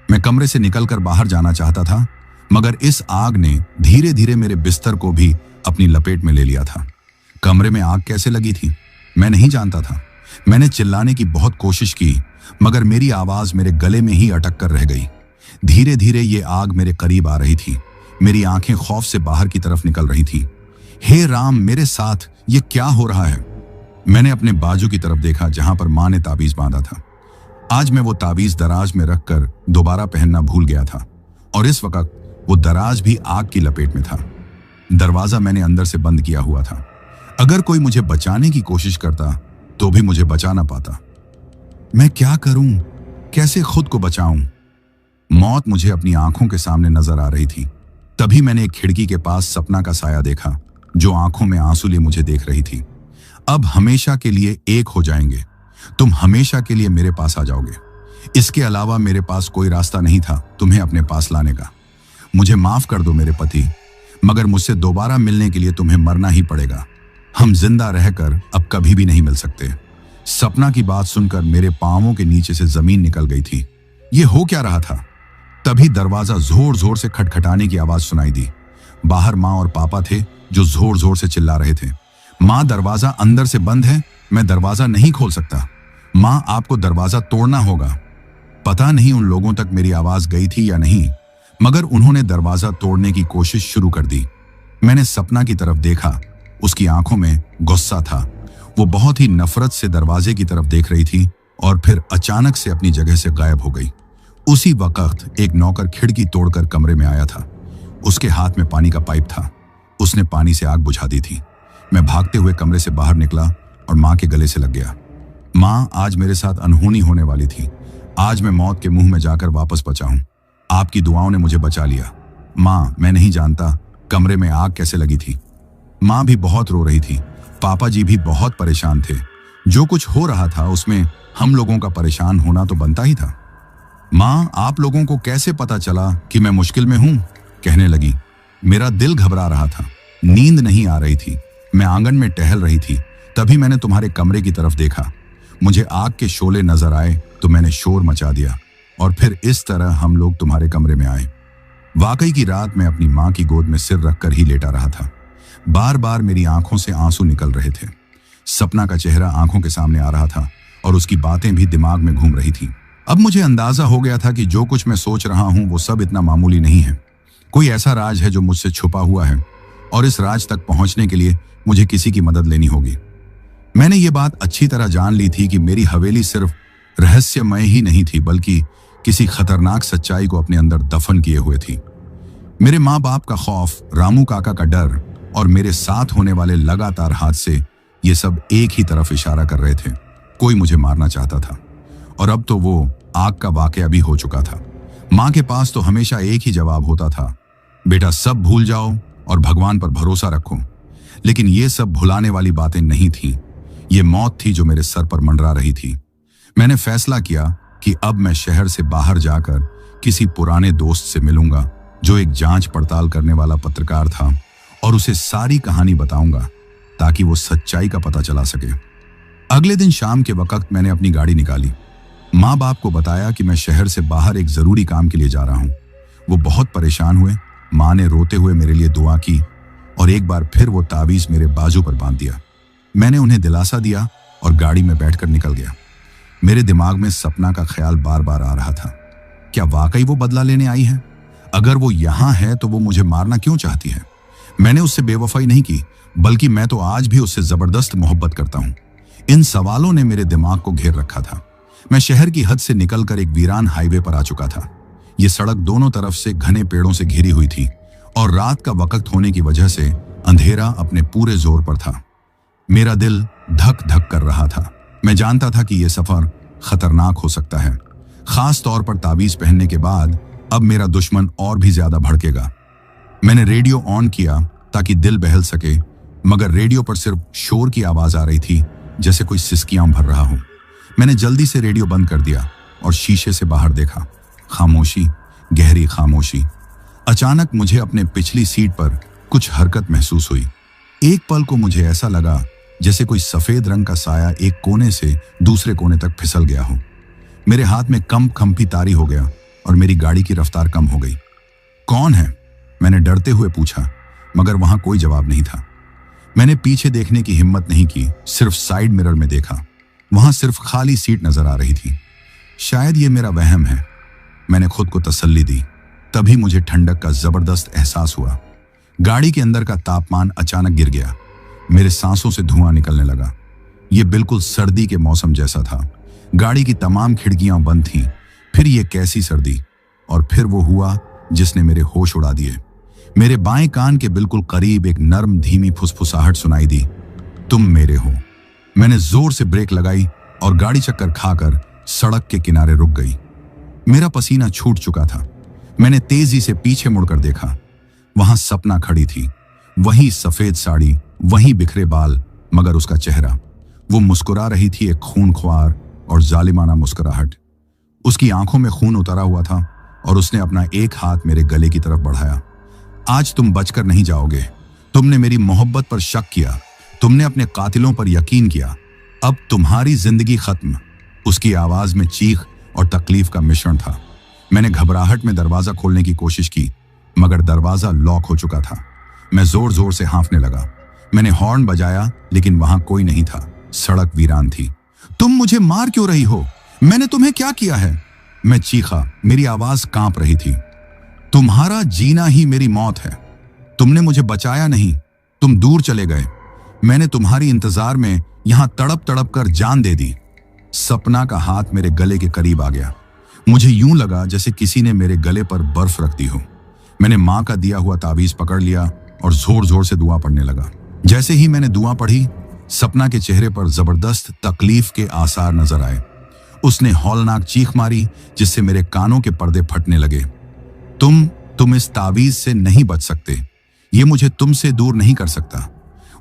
मैं कमरे से निकलकर बाहर जाना चाहता था, मगर इस आग ने धीरे धीरे मेरे बिस्तर को भी अपनी लपेट में ले लिया था। कमरे में आग कैसे लगी थी मैं नहीं जानता था। मैंने चिल्लाने की बहुत कोशिश की, मगर मेरी आवाज मेरे गले में ही अटक कर रह गई। धीरे धीरे ये आग मेरे करीब आ रही थी। मेरी आंखें खौफ से बाहर की तरफ निकल रही थी। हे राम, मेरे साथ ये क्या हो रहा है? मैंने अपने बाजू की तरफ देखा जहां पर माँ ने ताबीज बांधा था। आज मैं वो ताबीज दराज में रखकर दोबारा पहनना भूल गया था और इस वक्त वो दराज भी आग की लपेट में था। दरवाजा मैंने अंदर से बंद किया हुआ था। अगर कोई मुझे बचाने की कोशिश करता तो भी मुझे बचा ना पाता। मैं क्या करूं? कैसे खुद को बचाऊं? मौत मुझे अपनी आंखों के सामने नजर आ रही थी। तभी मैंने एक खिड़की के पास सपना का साया देखा, जो आंखों में आंसू लिए मुझे देख रही थी। अब हमेशा के लिए एक हो जाएंगे, तुम हमेशा के लिए मेरे पास आ जाओगे। इसके अलावा मेरे पास कोई रास्ता नहीं था तुम्हें अपने पास लाने का। मुझे माफ कर दो मेरे पति, मगर मुझसे दोबारा मिलने के लिए तुम्हें मरना ही पड़ेगा। हम जिंदा रहकर अब कभी भी नहीं मिल सकते। सपना की बात सुनकर मेरे पांवों के नीचे से जमीन निकल गई थी। ये हो क्या रहा था? तभी दरवाजा जोर जोर से खटखटाने की आवाज सुनाई दी। बाहर माँ और पापा थे जो जोर जोर से चिल्ला रहे थे, माँ दरवाजा अंदर से बंद है, मैं दरवाजा नहीं खोल सकता। माँ आपको दरवाजा तोड़ना होगा। पता नहीं उन लोगों तक मेरी आवाज गई थी या नहीं, मगर उन्होंने दरवाजा तोड़ने की कोशिश शुरू कर दी। मैंने सपना की तरफ देखा, उसकी आंखों में गुस्सा था। वो बहुत ही नफरत से दरवाजे की तरफ देख रही थी और फिर अचानक से अपनी जगह से गायब हो गई। उसी वक्त एक नौकर खिड़की तोड़कर कमरे में आया था। उसके हाथ में पानी का पाइप था। उसने पानी से आग बुझा दी थी। मैं भागते हुए कमरे से बाहर निकला और माँ के गले से लग गया। माँ, आज मेरे साथ अनहोनी होने वाली थी। आज मैं मौत के मुंह में जाकर वापस बचा हूं। आपकी दुआओं ने मुझे बचा लिया। माँ, मैं नहीं जानता कमरे में आग कैसे लगी थी। माँ भी बहुत रो रही थी। पापा जी भी बहुत परेशान थे। जो कुछ हो रहा था उसमें हम लोगों का परेशान होना तो बनता ही था। माँ, आप लोगों को कैसे पता चला कि मैं मुश्किल में हूं? कहने लगी। मेरा दिल घबरा रहा था, नींद नहीं आ रही थी। मैं आंगन में टहल रही थी, तभी मैंने तुम्हारे कमरे की तरफ देखा। मुझे आग के शोले नजर आए तो मैंने शोर मचा दिया और फिर इस तरह हम लोग तुम्हारे कमरे में आए। वाकई की रात मैं अपनी माँ की गोद में सिर रखकर ही लेटा रहा था। बार बार मेरी आंखों से आंसू निकल रहे थे। सपना का चेहरा आंखों के सामने आ रहा था और उसकी बातें भी दिमाग में घूम रही थी। अब मुझे अंदाजा हो गया था कि जो कुछ मैं सोच रहा हूं वो सब इतना मामूली नहीं है। कोई ऐसा राज है जो मुझसे छुपा हुआ है और इस राज तक पहुंचने के लिए मुझे किसी की मदद लेनी होगी। मैंने ये बात अच्छी तरह जान ली थी कि मेरी हवेली सिर्फ रहस्यमय ही नहीं थी, बल्कि किसी खतरनाक सच्चाई को अपने अंदर दफन किए हुए थी। मेरे माँ बाप का खौफ, रामू काका का डर और मेरे साथ होने वाले लगातार हादसे, ये सब एक ही तरफ इशारा कर रहे थे। कोई मुझे मारना चाहता था और अब तो वो आग का वाकया भी हो चुका था। माँ के पास तो हमेशा एक ही जवाब होता था, बेटा सब भूल जाओ और भगवान पर भरोसा रखो। लेकिन ये सब भुलाने वाली बातें नहीं थी। ये मौत थी जो मेरे सर पर मंडरा रही थी। मैंने फैसला किया कि अब मैं शहर से बाहर जाकर किसी पुराने दोस्त से मिलूंगा जो एक जांच पड़ताल करने वाला पत्रकार था और उसे सारी कहानी बताऊंगा ताकि वो सच्चाई का पता चला सके। अगले दिन शाम के वक्त मैंने अपनी गाड़ी निकाली। माँ बाप को बताया कि मैं शहर से बाहर एक जरूरी काम के लिए जा रहा हूँ। वो बहुत परेशान हुए। माँ ने रोते हुए मेरे लिए दुआ की और एक बार फिर वो ताबीज मेरे बाजू पर बांध दिया। मैंने उन्हें दिलासा दिया और गाड़ी में बैठकर निकल गया। मेरे दिमाग में सपना का ख्याल बार बार आ रहा था। क्या वाकई वो बदला लेने आई है? अगर वो यहाँ है तो वो मुझे मारना क्यों चाहती है? मैंने उससे बेवफाई नहीं की, बल्कि मैं तो आज भी उससे जबरदस्त मोहब्बत करता हूँ। इन सवालों ने मेरे दिमाग को घेर रखा था। मैं शहर की हद से निकलकर एक वीरान हाईवे पर आ चुका था। ये सड़क दोनों तरफ से घने पेड़ों से घिरी हुई थी और रात का वक्त होने की वजह से अंधेरा अपने पूरे जोर पर था। मेरा दिल धक धक कर रहा था। मैं जानता था कि यह सफर खतरनाक हो सकता है, खास तौर पर ताबीज पहनने के बाद। अब मेरा दुश्मन और भी ज्यादा भड़केगा। मैंने रेडियो ऑन किया ताकि दिल बहल सके, मगर रेडियो पर सिर्फ शोर की आवाज आ रही थी, जैसे कोई सिसकियां भर रहा हो। मैंने जल्दी से रेडियो बंद कर दिया और शीशे से बाहर देखा। खामोशी, गहरी खामोशी। अचानक मुझे अपने पिछली सीट पर कुछ हरकत महसूस हुई। एक पल को मुझे ऐसा लगा जैसे कोई सफेद रंग का साया एक कोने से दूसरे कोने तक फिसल गया हो। मेरे हाथ में कंपी तारी हो गया और मेरी गाड़ी की रफ्तार कम हो गई। कौन है? मैंने डरते हुए पूछा, मगर वहां कोई जवाब नहीं था। मैंने पीछे देखने की हिम्मत नहीं की, सिर्फ साइड मिरर में देखा। वहां सिर्फ खाली सीट नजर आ रही थी। शायद ये मेरा वहम है, मैंने खुद को तसल्ली दी। तभी मुझे ठंडक का जबरदस्त एहसास हुआ। गाड़ी के अंदर का तापमान अचानक गिर गया। मेरे सांसों से धुआं निकलने लगा। यह बिल्कुल सर्दी के मौसम जैसा था। गाड़ी की तमाम खिड़कियां बंद थीं। फिर यह कैसी सर्दी! और फिर वो हुआ जिसने मेरे होश उड़ा दिए। मेरे बाएं कान के बिल्कुल करीब एक नर्म धीमी फुसफुसाहट सुनाई दी, तुम मेरे हो। मैंने जोर से ब्रेक लगाई और गाड़ी चक्कर खाकर सड़क के किनारे रुक गई। मेरा पसीना छूट चुका था। मैंने तेजी से पीछे मुड़कर देखा। वहां सपना खड़ी थी, वही सफेद साड़ी, वही बिखरे बाल, मगर उसका चेहरा। वो मुस्कुरा रही थी, एक खूनख्वार और जालिमाना मुस्कुराहट। उसकी आंखों में खून उतरा हुआ था और उसने अपना एक हाथ मेरे गले की तरफ बढ़ाया। आज तुम बचकर नहीं जाओगे। तुमने मेरी मोहब्बत पर शक किया, तुमने अपने कातिलों पर यकीन किया, अब तुम्हारी जिंदगी खत्म। उसकी आवाज में चीख और तकलीफ का मिश्रण था। मैंने घबराहट में दरवाजा खोलने की कोशिश की, मगर दरवाजा लॉक हो चुका था। मैं जोर जोर से हांफने लगा। मैंने हॉर्न बजाया, लेकिन वहां कोई नहीं था। सड़क वीरान थी। तुम मुझे मार क्यों रही हो? मैंने तुम्हें क्या किया है? मैं चीखा, मेरी आवाज कांप रही थी। तुम्हारा जीना ही मेरी मौत है। तुमने मुझे बचाया नहीं, तुम दूर चले गए। मैंने तुम्हारी इंतजार में यहां तड़प तड़प कर जान दे दी। सपना का हाथ मेरे गले के करीब आ गया। मुझे यूं लगा जैसे किसी ने मेरे गले पर बर्फ रख दी हो। मैंने मां का दिया हुआ ताबीज पकड़ लिया और जोर जोर से दुआ पढ़ने लगा। जैसे ही मैंने दुआ पढ़ी, सपना के चेहरे पर जबरदस्त तकलीफ के आसार नजर आए। उसने हौलनाक चीख मारी, जिससे मेरे कानों के पर्दे फटने लगे। तुम इस ताबीज से नहीं बच सकते। ये मुझे तुमसे दूर नहीं कर सकता।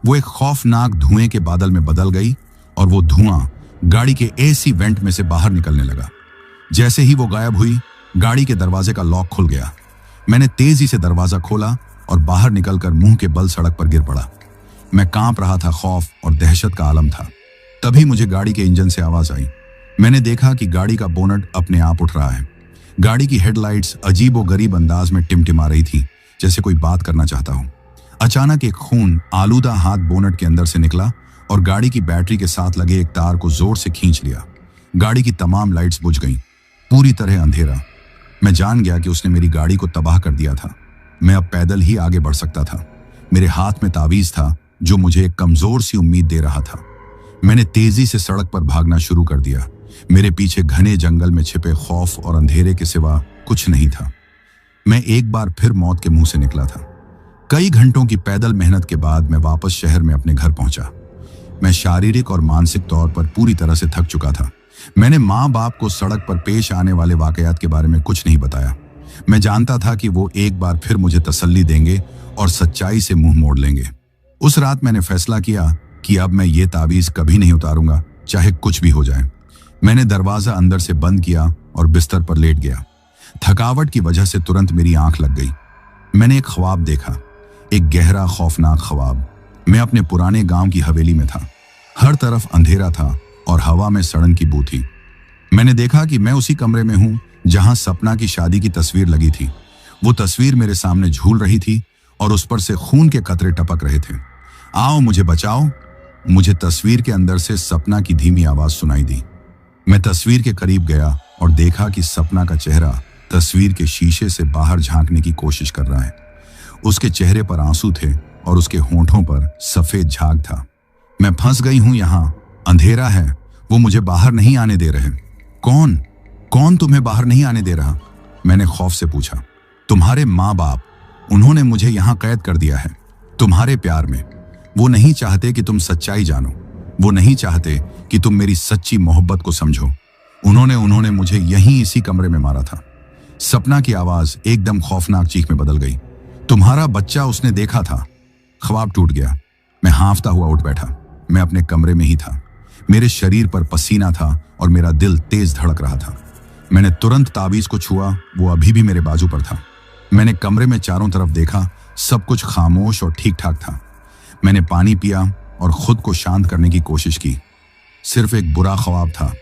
वो एक खौफनाक धुएं के बादल में बदल गई और वो धुआं गाड़ी के एसी वेंट में से बाहर निकलने लगा। जैसे ही वो गायब हुई, गाड़ी के दरवाजे का लॉक खुल गया। मैंने तेजी से दरवाजा खोला और बाहर निकलकर मुंह के बल सड़क पर गिर पड़ा। मैं कांप रहा था, खौफ और दहशत का आलम था। तभी मुझे गाड़ी के इंजन से आवाज आई। मैंने देखा कि गाड़ी का बोनट अपने आप उठ रहा है। गाड़ी की हेडलाइट्स अजीबोगरीब अंदाज में टिमटिमा रही थी, जैसे कोई बात करना चाहता हो। अचानक एक खून आलूदा हाथ बोनट के अंदर से निकला और गाड़ी की बैटरी के साथ लगे एक तार को जोर से खींच लिया। गाड़ी की तमाम लाइट्स बुझ गईं, पूरी तरह अंधेरा। मैं जान गया कि उसने मेरी गाड़ी को तबाह कर दिया था। मैं अब पैदल ही आगे बढ़ सकता था। मेरे हाथ में तावीज था जो मुझे एक कमजोर सी उम्मीद दे रहा था। मैंने तेजी से सड़क पर भागना शुरू कर दिया। मेरे पीछे घने जंगल में छिपे खौफ और अंधेरे के सिवा कुछ नहीं था। मैं एक बार फिर मौत के मुंह से निकला था। कई घंटों की पैदल मेहनत के बाद मैं वापस शहर में अपने घर पहुंचा। मैं शारीरिक और मानसिक तौर पर पूरी तरह से थक चुका था। मैंने माँ बाप को सड़क पर पेश आने वाले वाकयात के बारे में कुछ नहीं बताया। मैं जानता था कि वो एक बार फिर मुझे तसल्ली देंगे और सच्चाई से मुंह मोड़ लेंगे। उस रात मैंने फैसला किया कि अब मैं ये ताबीज कभी नहीं उतारूंगा, चाहे कुछ भी हो जाए। मैंने दरवाजा अंदर से बंद किया और बिस्तर पर लेट गया। थकावट की वजह से तुरंत मेरी आंख लग गई। मैंने एक ख्वाब देखा, एक गहरा खौफनाक ख्वाब। मैं अपने पुराने गांव की हवेली में था। हर तरफ अंधेरा था और हवा में सड़न की बू थी। मैंने देखा कि मैं उसी कमरे में हूं जहां सपना की शादी की तस्वीर लगी थी। वो तस्वीर मेरे सामने झूल रही थी और उस पर से खून के कतरे टपक रहे थे। आओ मुझे बचाओ, मुझे तस्वीर के अंदर से सपना की धीमी आवाज सुनाई दी। मैं तस्वीर के करीब गया और देखा कि सपना का चेहरा तस्वीर के शीशे से बाहर झांकने की कोशिश कर रहा है। उसके चेहरे पर आंसू थे और उसके होंठों पर सफेद झाग था। मैं फंस गई हूं यहां, अंधेरा है, वो मुझे बाहर नहीं आने दे रहे। कौन तुम्हें बाहर नहीं आने दे रहा? मैंने खौफ से पूछा। तुम्हारे माँ बाप, उन्होंने मुझे यहां कैद कर दिया है, तुम्हारे प्यार में। वो नहीं चाहते कि तुम सच्चाई जानो, वो नहीं चाहते कि तुम मेरी सच्ची मोहब्बत को समझो। उन्होंने मुझे यहीं इसी कमरे में मारा था। सपना की आवाज एकदम खौफनाक चीख में बदल गई। तुम्हारा बच्चा उसने देखा था। ख्वाब टूट गया। मैं हांफता हुआ उठ बैठा। मैं अपने कमरे में ही था। मेरे शरीर पर पसीना था और मेरा दिल तेज धड़क रहा था। मैंने तुरंत ताबीज को छुआ, वो अभी भी मेरे बाजू पर था। मैंने कमरे में चारों तरफ देखा, सब कुछ खामोश और ठीक ठाक था। मैंने पानी पिया और खुद को शांत करने की कोशिश की। सिर्फ एक बुरा ख्वाब था।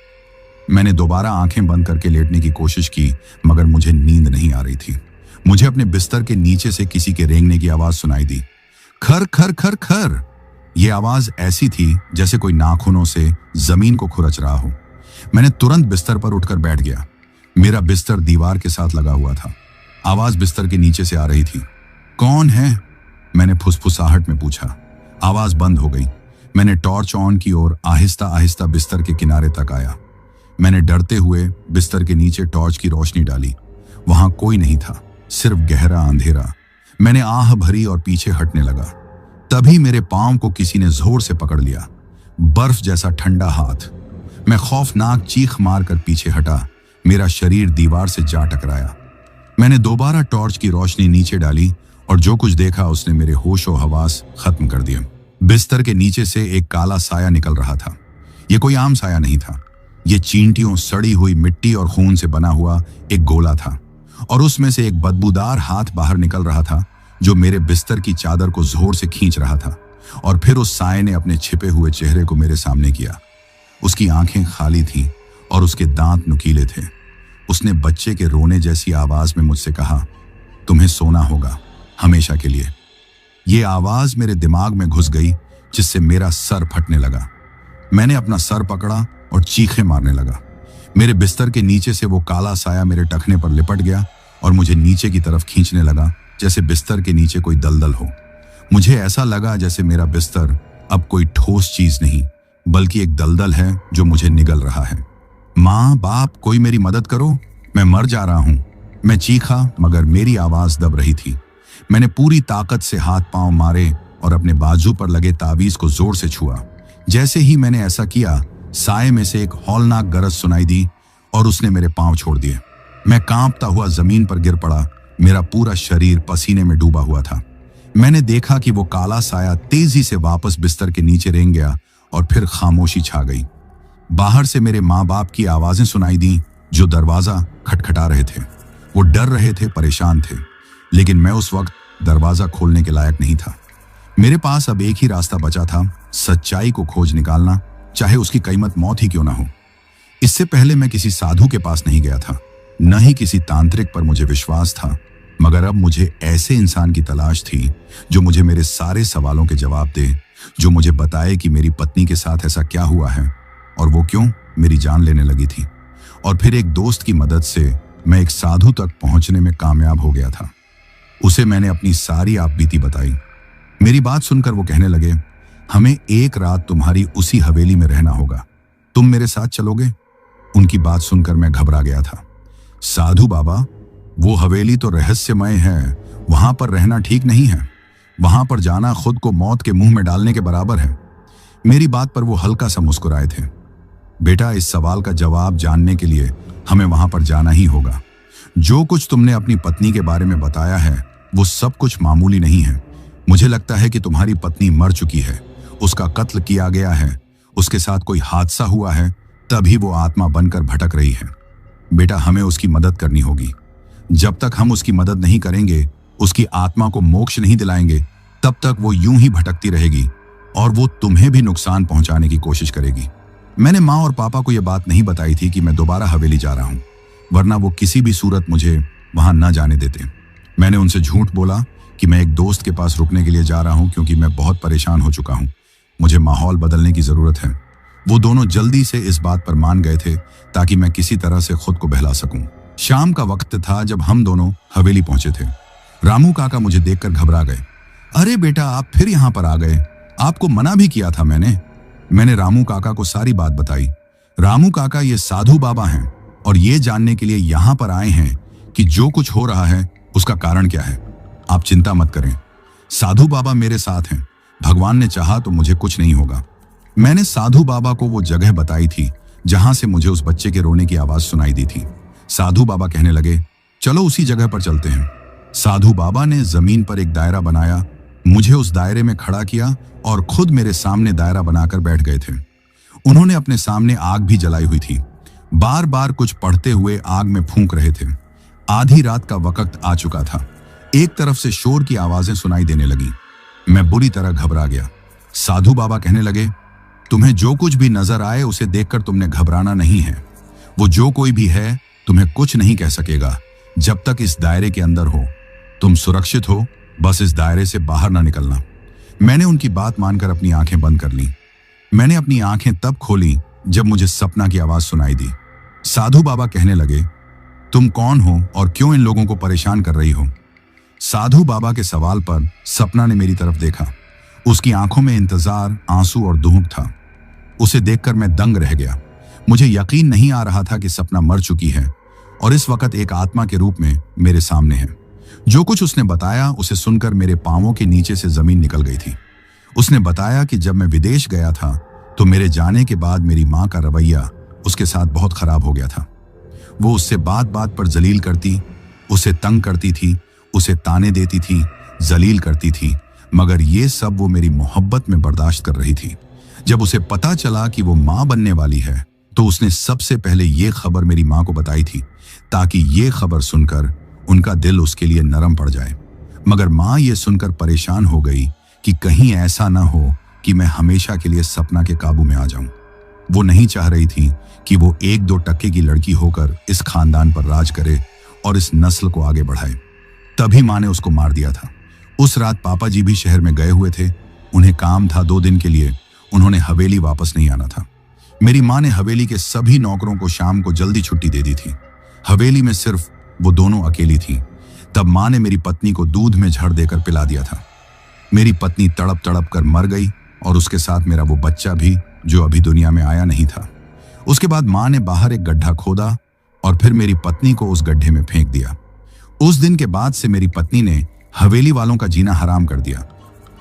मैंने दोबारा आंखें बंद करके लेटने की कोशिश की, मगर मुझे नींद नहीं आ रही थी। मुझे अपने बिस्तर के नीचे से किसी के रेंगने की आवाज सुनाई दी। खर खर खर खर। यह आवाज ऐसी थी जैसे कोई नाखूनों से जमीन को खुरच रहा हो। मैंने तुरंत बिस्तर पर उठकर बैठ गया। मेरा बिस्तर दीवार के साथ लगा हुआ था। आवाज बिस्तर के नीचे से आ रही थी। कौन है? मैंने फुसफुसाहट में पूछा। आवाज बंद हो गई। मैंने टॉर्च ऑन की और आहिस्ता आहिस्ता बिस्तर के किनारे तक आया। मैंने डरते हुए बिस्तर के नीचे टॉर्च की रोशनी डाली। वहां कोई नहीं था, सिर्फ गहरा अंधेरा। मैंने आह भरी और पीछे हटने लगा। तभी मेरे पांव को किसी ने जोर से पकड़ लिया, बर्फ जैसा ठंडा हाथ। मैं खौफनाक चीख मारकर पीछे हटा। मेरा शरीर दीवार से जा टकराया। मैंने दोबारा टॉर्च की रोशनी नीचे डाली और जो कुछ देखा उसने मेरे होशो हवास खत्म कर दिया। बिस्तर के नीचे से एक काला साया निकल रहा था। यह कोई आम साया नहीं था। यह चींटियों, सड़ी हुई मिट्टी और खून से बना हुआ एक गोला था और उसमें से एक बदबूदार हाथ बाहर निकल रहा था जो मेरे बिस्तर की चादर को जोर से खींच रहा था। और फिर उस साये ने अपने छिपे हुए चेहरे को मेरे सामने किया। उसकी आंखें खाली थीं और उसके दांत नुकीले थे। उसने बच्चे के रोने जैसी आवाज में मुझसे कहा, तुम्हें सोना होगा हमेशा के लिए। ये आवाज मेरे दिमाग में घुस गई जिससे मेरा सर फटने लगा। मैंने अपना सर पकड़ा और चीखें मारने लगा। मेरे बिस्तर के नीचे से वो काला साया मेरे टखने पर लिपट गया और मुझे नीचे की तरफ खींचने लगा, जैसे बिस्तर के नीचे कोई दलदल हो। मुझे ऐसा लगा जैसे मेरा बिस्तर अब कोई ठोस चीज नहीं बल्कि एक दलदल है जो मुझे निगल रहा है। माँ, बाप, कोई मेरी मदद करो, मैं मर जा रहा हूं। मैं चीखा मगर मेरी आवाज दब रही थी। मैंने पूरी ताकत से हाथ पांव मारे और अपने बाजू पर लगे तावीज को जोर से छुआ। जैसे ही मैंने ऐसा किया, साये में से एक हौलनाक गरज सुनाई दी और उसने मेरे पांव छोड़ दिए। मैं कांपता हुआ जमीन पर गिर पड़ा। मेरा पूरा शरीर पसीने में डूबा हुआ था। मैंने देखा कि वो काला साया तेजी से वापस बिस्तर के नीचे रेंग गया और फिर खामोशी छा गई। बाहर से मेरे माँ बाप की आवाजें सुनाई दी जो दरवाजा खटखटा रहे थे। वो डर रहे थे, परेशान थे, लेकिन मैं उस वक्त दरवाजा खोलने के लायक नहीं था। मेरे पास अब एक ही रास्ता बचा था, सच्चाई को खोज निकालना, चाहे उसकी कीमत मौत ही क्यों ना हो। इससे पहले मैं किसी साधु के पास नहीं गया था, न ही किसी तांत्रिक पर मुझे विश्वास था, मगर अब मुझे ऐसे इंसान की तलाश थी जो मुझे मेरे सारे सवालों के जवाब दे, जो मुझे बताए कि मेरी पत्नी के साथ ऐसा क्या हुआ है और वो क्यों मेरी जान लेने लगी थी। और फिर एक दोस्त की मदद से मैं एक साधु तक पहुंचने में कामयाब हो गया था। उसे मैंने अपनी सारी आपबीती बताई। मेरी बात सुनकर वो कहने लगे, हमें एक रात तुम्हारी उसी हवेली में रहना होगा, तुम मेरे साथ चलोगे? उनकी बात सुनकर मैं घबरा गया था। साधु बाबा, वो हवेली तो रहस्यमय है, वहां पर रहना ठीक नहीं है। वहां पर जाना खुद को मौत के मुंह में डालने के बराबर है। मेरी बात पर वो हल्का सा मुस्कुराए थे। बेटा, इस सवाल का जवाब जानने के लिए हमें वहां पर जाना ही होगा। जो कुछ तुमने अपनी पत्नी के बारे में बताया है वो सब कुछ मामूली नहीं है। मुझे लगता है कि तुम्हारी पत्नी मर चुकी है, उसका कत्ल किया गया है, उसके साथ कोई हादसा हुआ है, तभी वो आत्मा बनकर भटक रही है। बेटा, हमें उसकी मदद करनी होगी। जब तक हम उसकी मदद नहीं करेंगे, उसकी आत्मा को मोक्ष नहीं दिलाएंगे, तब तक वो यूं ही भटकती रहेगी और वो तुम्हें भी नुकसान पहुंचाने की कोशिश करेगी। मैंने माँ और पापा को यह बात नहीं बताई थी कि मैं दोबारा हवेली जा रहा हूं, वरना वो किसी भी सूरत मुझे वहां न जाने देते। मैंने उनसे झूठ बोला कि मैं एक दोस्त के पास रुकने के लिए जा रहा हूं क्योंकि मैं बहुत परेशान हो चुका हूं, मुझे माहौल बदलने की जरूरत है। वो दोनों जल्दी से इस बात पर मान गए थे ताकि मैं किसी तरह से खुद को बहला सकूं। शाम का वक्त था जब हम दोनों हवेली पहुंचे थे। रामू काका मुझे देखकर घबरा गए। अरे बेटा, आप फिर यहाँ पर आ गए, आपको मना भी किया था मैंने रामू काका को सारी बात बताई। रामू काका ये साधु बाबा हैं और ये जानने के लिए यहाँ पर आए हैं कि जो कुछ हो रहा है उसका कारण क्या है। आप चिंता मत करें, साधु बाबा मेरे साथ हैं, भगवान ने चाहा तो मुझे कुछ नहीं होगा। मैंने साधु बाबा को वो जगह बताई थी जहां से मुझे उस बच्चे के रोने की आवाज सुनाई दी थी। साधु बाबा कहने लगे, चलो उसी जगह पर चलते हैं। साधु बाबा ने जमीन पर एक दायरा बनाया, मुझे उस दायरे में खड़ा किया और खुद मेरे सामने दायरा बनाकर बैठ गए थे। उन्होंने अपने सामने आग भी जलाई हुई थी। बार बार कुछ पढ़ते हुए आग में फूंक रहे थे। आधी रात का वक्त आ चुका था। एक तरफ से शोर की आवाजें सुनाई देने लगी। मैं बुरी तरह घबरा गया। साधु बाबा कहने लगे, तुम्हें जो कुछ भी नजर आए उसे देखकर तुमने घबराना नहीं है। वो जो कोई भी है तुम्हें कुछ नहीं कह सकेगा जब तक इस दायरे के अंदर हो। तुम सुरक्षित हो, बस इस दायरे से बाहर ना निकलना। मैंने उनकी बात मानकर अपनी आंखें बंद कर ली। मैंने अपनी आंखें तब खोली जब मुझे सपना की आवाज सुनाई दी। साधु बाबा कहने लगे, तुम कौन हो और क्यों इन लोगों को परेशान कर रही हो? साधु बाबा के सवाल पर सपना ने मेरी तरफ देखा। उसकी आंखों में इंतजार, आंसू और दुहक था। उसे देखकर मैं दंग रह गया। मुझे यकीन नहीं आ रहा था कि सपना मर चुकी है और इस वक्त एक आत्मा के रूप में मेरे सामने है। जो कुछ उसने बताया उसे सुनकर मेरे पांवों के नीचे से जमीन निकल गई थी। उसने बताया कि जब मैं विदेश गया था तो मेरे जाने के बाद मेरी मां का रवैया उसके साथ बहुत खराब हो गया था। वो उससे बात बात पर जलील करती, उसे तंग करती थी, उसे ताने देती थी, जलील करती थी, मगर ये सब वो मेरी मोहब्बत में बर्दाश्त कर रही थी। जब उसे पता चला कि वो माँ बनने वाली है तो उसने सबसे पहले ये खबर मेरी माँ को बताई थी, ताकि ये खबर सुनकर उनका दिल उसके लिए नरम पड़ जाए। मगर माँ ये सुनकर परेशान हो गई कि कहीं ऐसा ना हो कि मैं हमेशा के लिए सपना के काबू में आ जाऊं। वो नहीं चाह रही थी कि वो 1-2 टक्के की लड़की होकर इस खानदान पर राज करे और इस नस्ल को आगे बढ़ाए। तभी माँ ने उसको मार दिया था। उस रात पापा जी भी शहर में गए हुए थे। उन्हें काम था 2 दिन के लिए। उन्होंने हवेली वापस नहीं आना था। मेरी माँ ने हवेली के सभी नौकरों को शाम को जल्दी छुट्टी दे दी थी। हवेली में सिर्फ वो दोनों अकेली थी। तब माँ ने मेरी पत्नी को दूध में झड़ देकर पिला दिया था। मेरी पत्नी तड़प तड़प कर मर गई और उसके साथ मेरा वो बच्चा भी, जो अभी दुनिया में आया नहीं था। उसके बाद माँ ने बाहर एक गड्ढा खोदा और फिर मेरी पत्नी को उस गड्ढे में फेंक दिया। उस दिन के बाद से मेरी पत्नी ने हवेली वालों का जीना हराम कर दिया।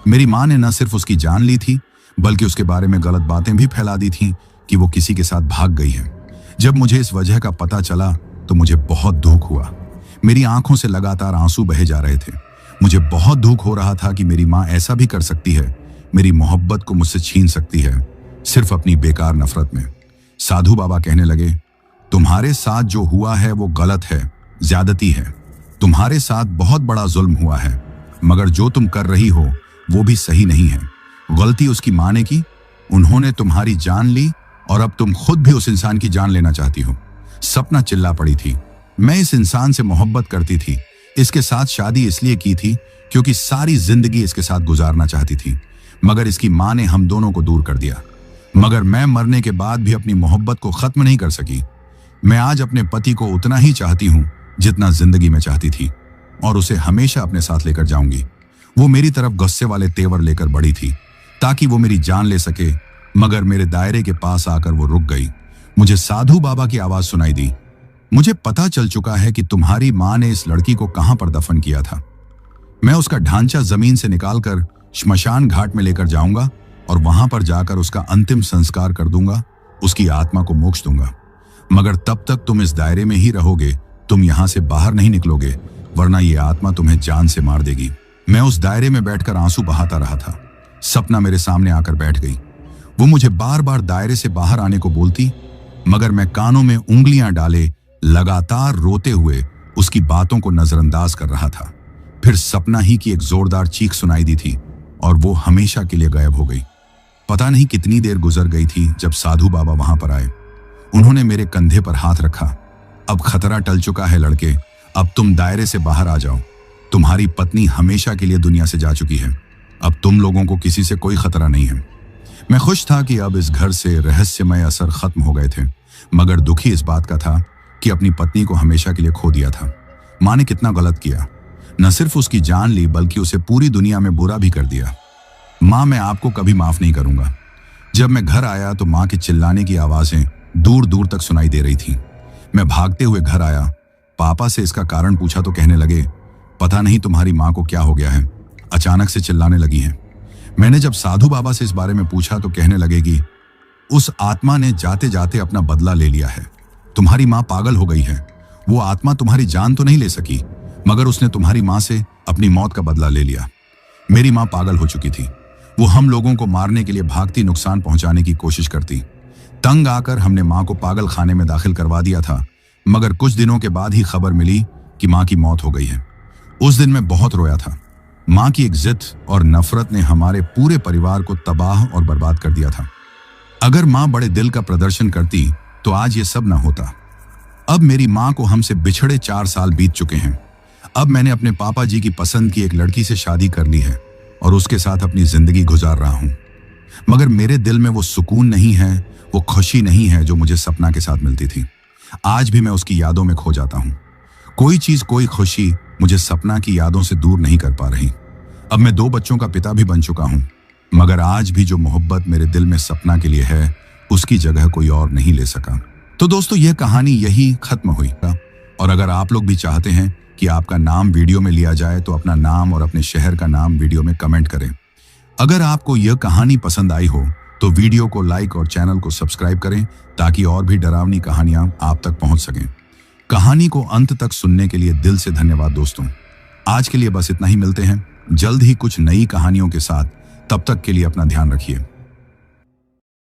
मेरी माँ ने न सिर्फ उसकी जान ली थी, बल्कि उसके बारे में गलत बातें भी फैला दी थीं कि वो किसी के साथ भाग गई है। जब मुझे इस वजह का पता चला तो मुझे बहुत दुख हुआ। मेरी आंखों से लगातार आंसू बहे जा रहे थे। मुझे बहुत दुख हो रहा था कि मेरी माँ ऐसा भी कर सकती है, मेरी मोहब्बत को मुझसे छीन सकती है, सिर्फ अपनी बेकार नफरत में। साधु बाबा कहने लगे, तुम्हारे साथ जो हुआ है वो गलत है, ज्यादती है। तुम्हारे साथ बहुत बड़ा जुल्म हुआ है, मगर जो तुम कर रही हो वो भी सही नहीं है। गलती उसकी माँ ने की, उन्होंने तुम्हारी जान ली और अब तुम खुद भी उस इंसान की जान लेना चाहती हो। सपना चिल्ला पड़ी थी, मैं इस इंसान से मोहब्बत करती थी, इसके साथ शादी इसलिए की थी क्योंकि सारी जिंदगी इसके साथ गुजारना चाहती थी, मगर इसकी माँ ने हम दोनों को दूर कर दिया। मगर मैं मरने के बाद भी अपनी मोहब्बत को खत्म नहीं कर सकी। मैं आज अपने पति को उतना ही चाहती हूँ जितना जिंदगी में चाहती थी, और उसे हमेशा अपने साथ लेकर जाऊंगी। वो मेरी तरफ गुस्से वाले तेवर लेकर बढ़ी थी ताकि वो मेरी जान ले सके, मगर मेरे दायरे के पास आकर वो रुक गई। मुझे साधु बाबा की आवाज सुनाई दी, मुझे पता चल चुका है कि तुम्हारी माँ ने इस लड़की को कहां पर दफन किया था। मैं उसका ढांचा जमीन से निकालकर श्मशान घाट में लेकर जाऊंगा और वहां पर जाकर उसका अंतिम संस्कार कर दूंगा, उसकी आत्मा को मोक्ष दूंगा। मगर तब तक तुम इस दायरे में ही रहोगे, तुम यहां से बाहर नहीं निकलोगे, वरना ये आत्मा तुम्हें जान से मार देगी। मैं उस दायरे में बैठकर आंसू बहाता रहा था। सपना मेरे सामने आकर बैठ गई। वो मुझे बार बार दायरे से बाहर आने को बोलती, मगर मैं कानों में उंगलियां डाले लगातार रोते हुए उसकी बातों को नजरअंदाज कर रहा था। फिर सपना ही की एक जोरदार चीख सुनाई दी थी और वो हमेशा के लिए गायब हो गई। पता नहीं कितनी देर गुजर गई थी जब साधु बाबा वहां पर आए। उन्होंने मेरे कंधे पर हाथ रखा। अब खतरा टल चुका है लड़के, अब तुम दायरे से बाहर आ जाओ। तुम्हारी पत्नी हमेशा के लिए दुनिया से जा चुकी है, अब तुम लोगों को किसी से कोई खतरा नहीं है। मैं खुश था कि अब इस घर से रहस्यमय असर खत्म हो गए थे, मगर दुखी इस बात का था कि अपनी पत्नी को हमेशा के लिए खो दिया था। माँ ने कितना गलत किया, न सिर्फ उसकी जान ली बल्कि उसे पूरी दुनिया में बुरा भी कर दिया। माँ, मैं आपको कभी माफ नहीं करूंगा। जब मैं घर आया तो माँ के चिल्लाने की आवाजें दूर दूर तक सुनाई दे रही थी। मैं भागते हुए घर आया। पापा से इसका कारण पूछा तो कहने लगे, पता नहीं तुम्हारी माँ को क्या हो गया है, अचानक से चिल्लाने लगी है। मैंने जब साधु बाबा से इस बारे में पूछा तो कहने लगे कि उस आत्मा ने जाते जाते अपना बदला ले लिया है। तुम्हारी माँ पागल हो गई है। वो आत्मा तुम्हारी जान तो नहीं ले सकी, मगर उसने तुम्हारी माँ से अपनी मौत का बदला ले लिया। मेरी माँ पागल हो चुकी थी। वो हम लोगों को मारने के लिए भागती, नुकसान पहुंचाने की कोशिश करती। तंग आकर हमने माँ को पागल खाने में दाखिल करवा दिया था, मगर कुछ दिनों के बाद ही खबर मिली कि माँ की मौत हो गई है। उस दिन मैं बहुत रोया था। माँ की एक जिद और नफरत ने हमारे पूरे परिवार को तबाह और बर्बाद कर दिया था। अगर माँ बड़े दिल का प्रदर्शन करती तो आज ये सब ना होता। अब मेरी माँ को हमसे बिछड़े 4 साल बीत चुके हैं। अब मैंने अपने पापा जी की पसंद की एक लड़की से शादी कर ली है और उसके साथ अपनी जिंदगी गुजार रहा हूं, मगर मेरे दिल में वो सुकून नहीं है, वो खुशी नहीं है जो मुझे सपना के साथ मिलती थी। आज भी मैं उसकी यादों में खो जाता हूं। कोई चीज, कोई खुशी मुझे सपना की यादों से दूर नहीं कर पा रही। अब मैं 2 बच्चों का पिता भी बन चुका हूं, मगर आज भी जो मोहब्बत मेरे दिल में सपना के लिए है, उसकी जगह कोई और नहीं ले सका। तो दोस्तों, यह कहानी यही खत्म हुई। और अगर आप लोग भी चाहते हैं कि आपका नाम वीडियो में लिया जाए तो अपना नाम और अपने शहर का नाम वीडियो में कमेंट करें। अगर आपको यह कहानी पसंद आई हो तो वीडियो को लाइक और चैनल को सब्सक्राइब करें ताकि और भी डरावनी कहानियां आप तक पहुंच सकें। कहानी को अंत तक सुनने के लिए दिल से धन्यवाद दोस्तों। आज के लिए बस इतना ही, मिलते हैं जल्द ही कुछ नई कहानियों के साथ। तब तक के लिए अपना ध्यान रखिए।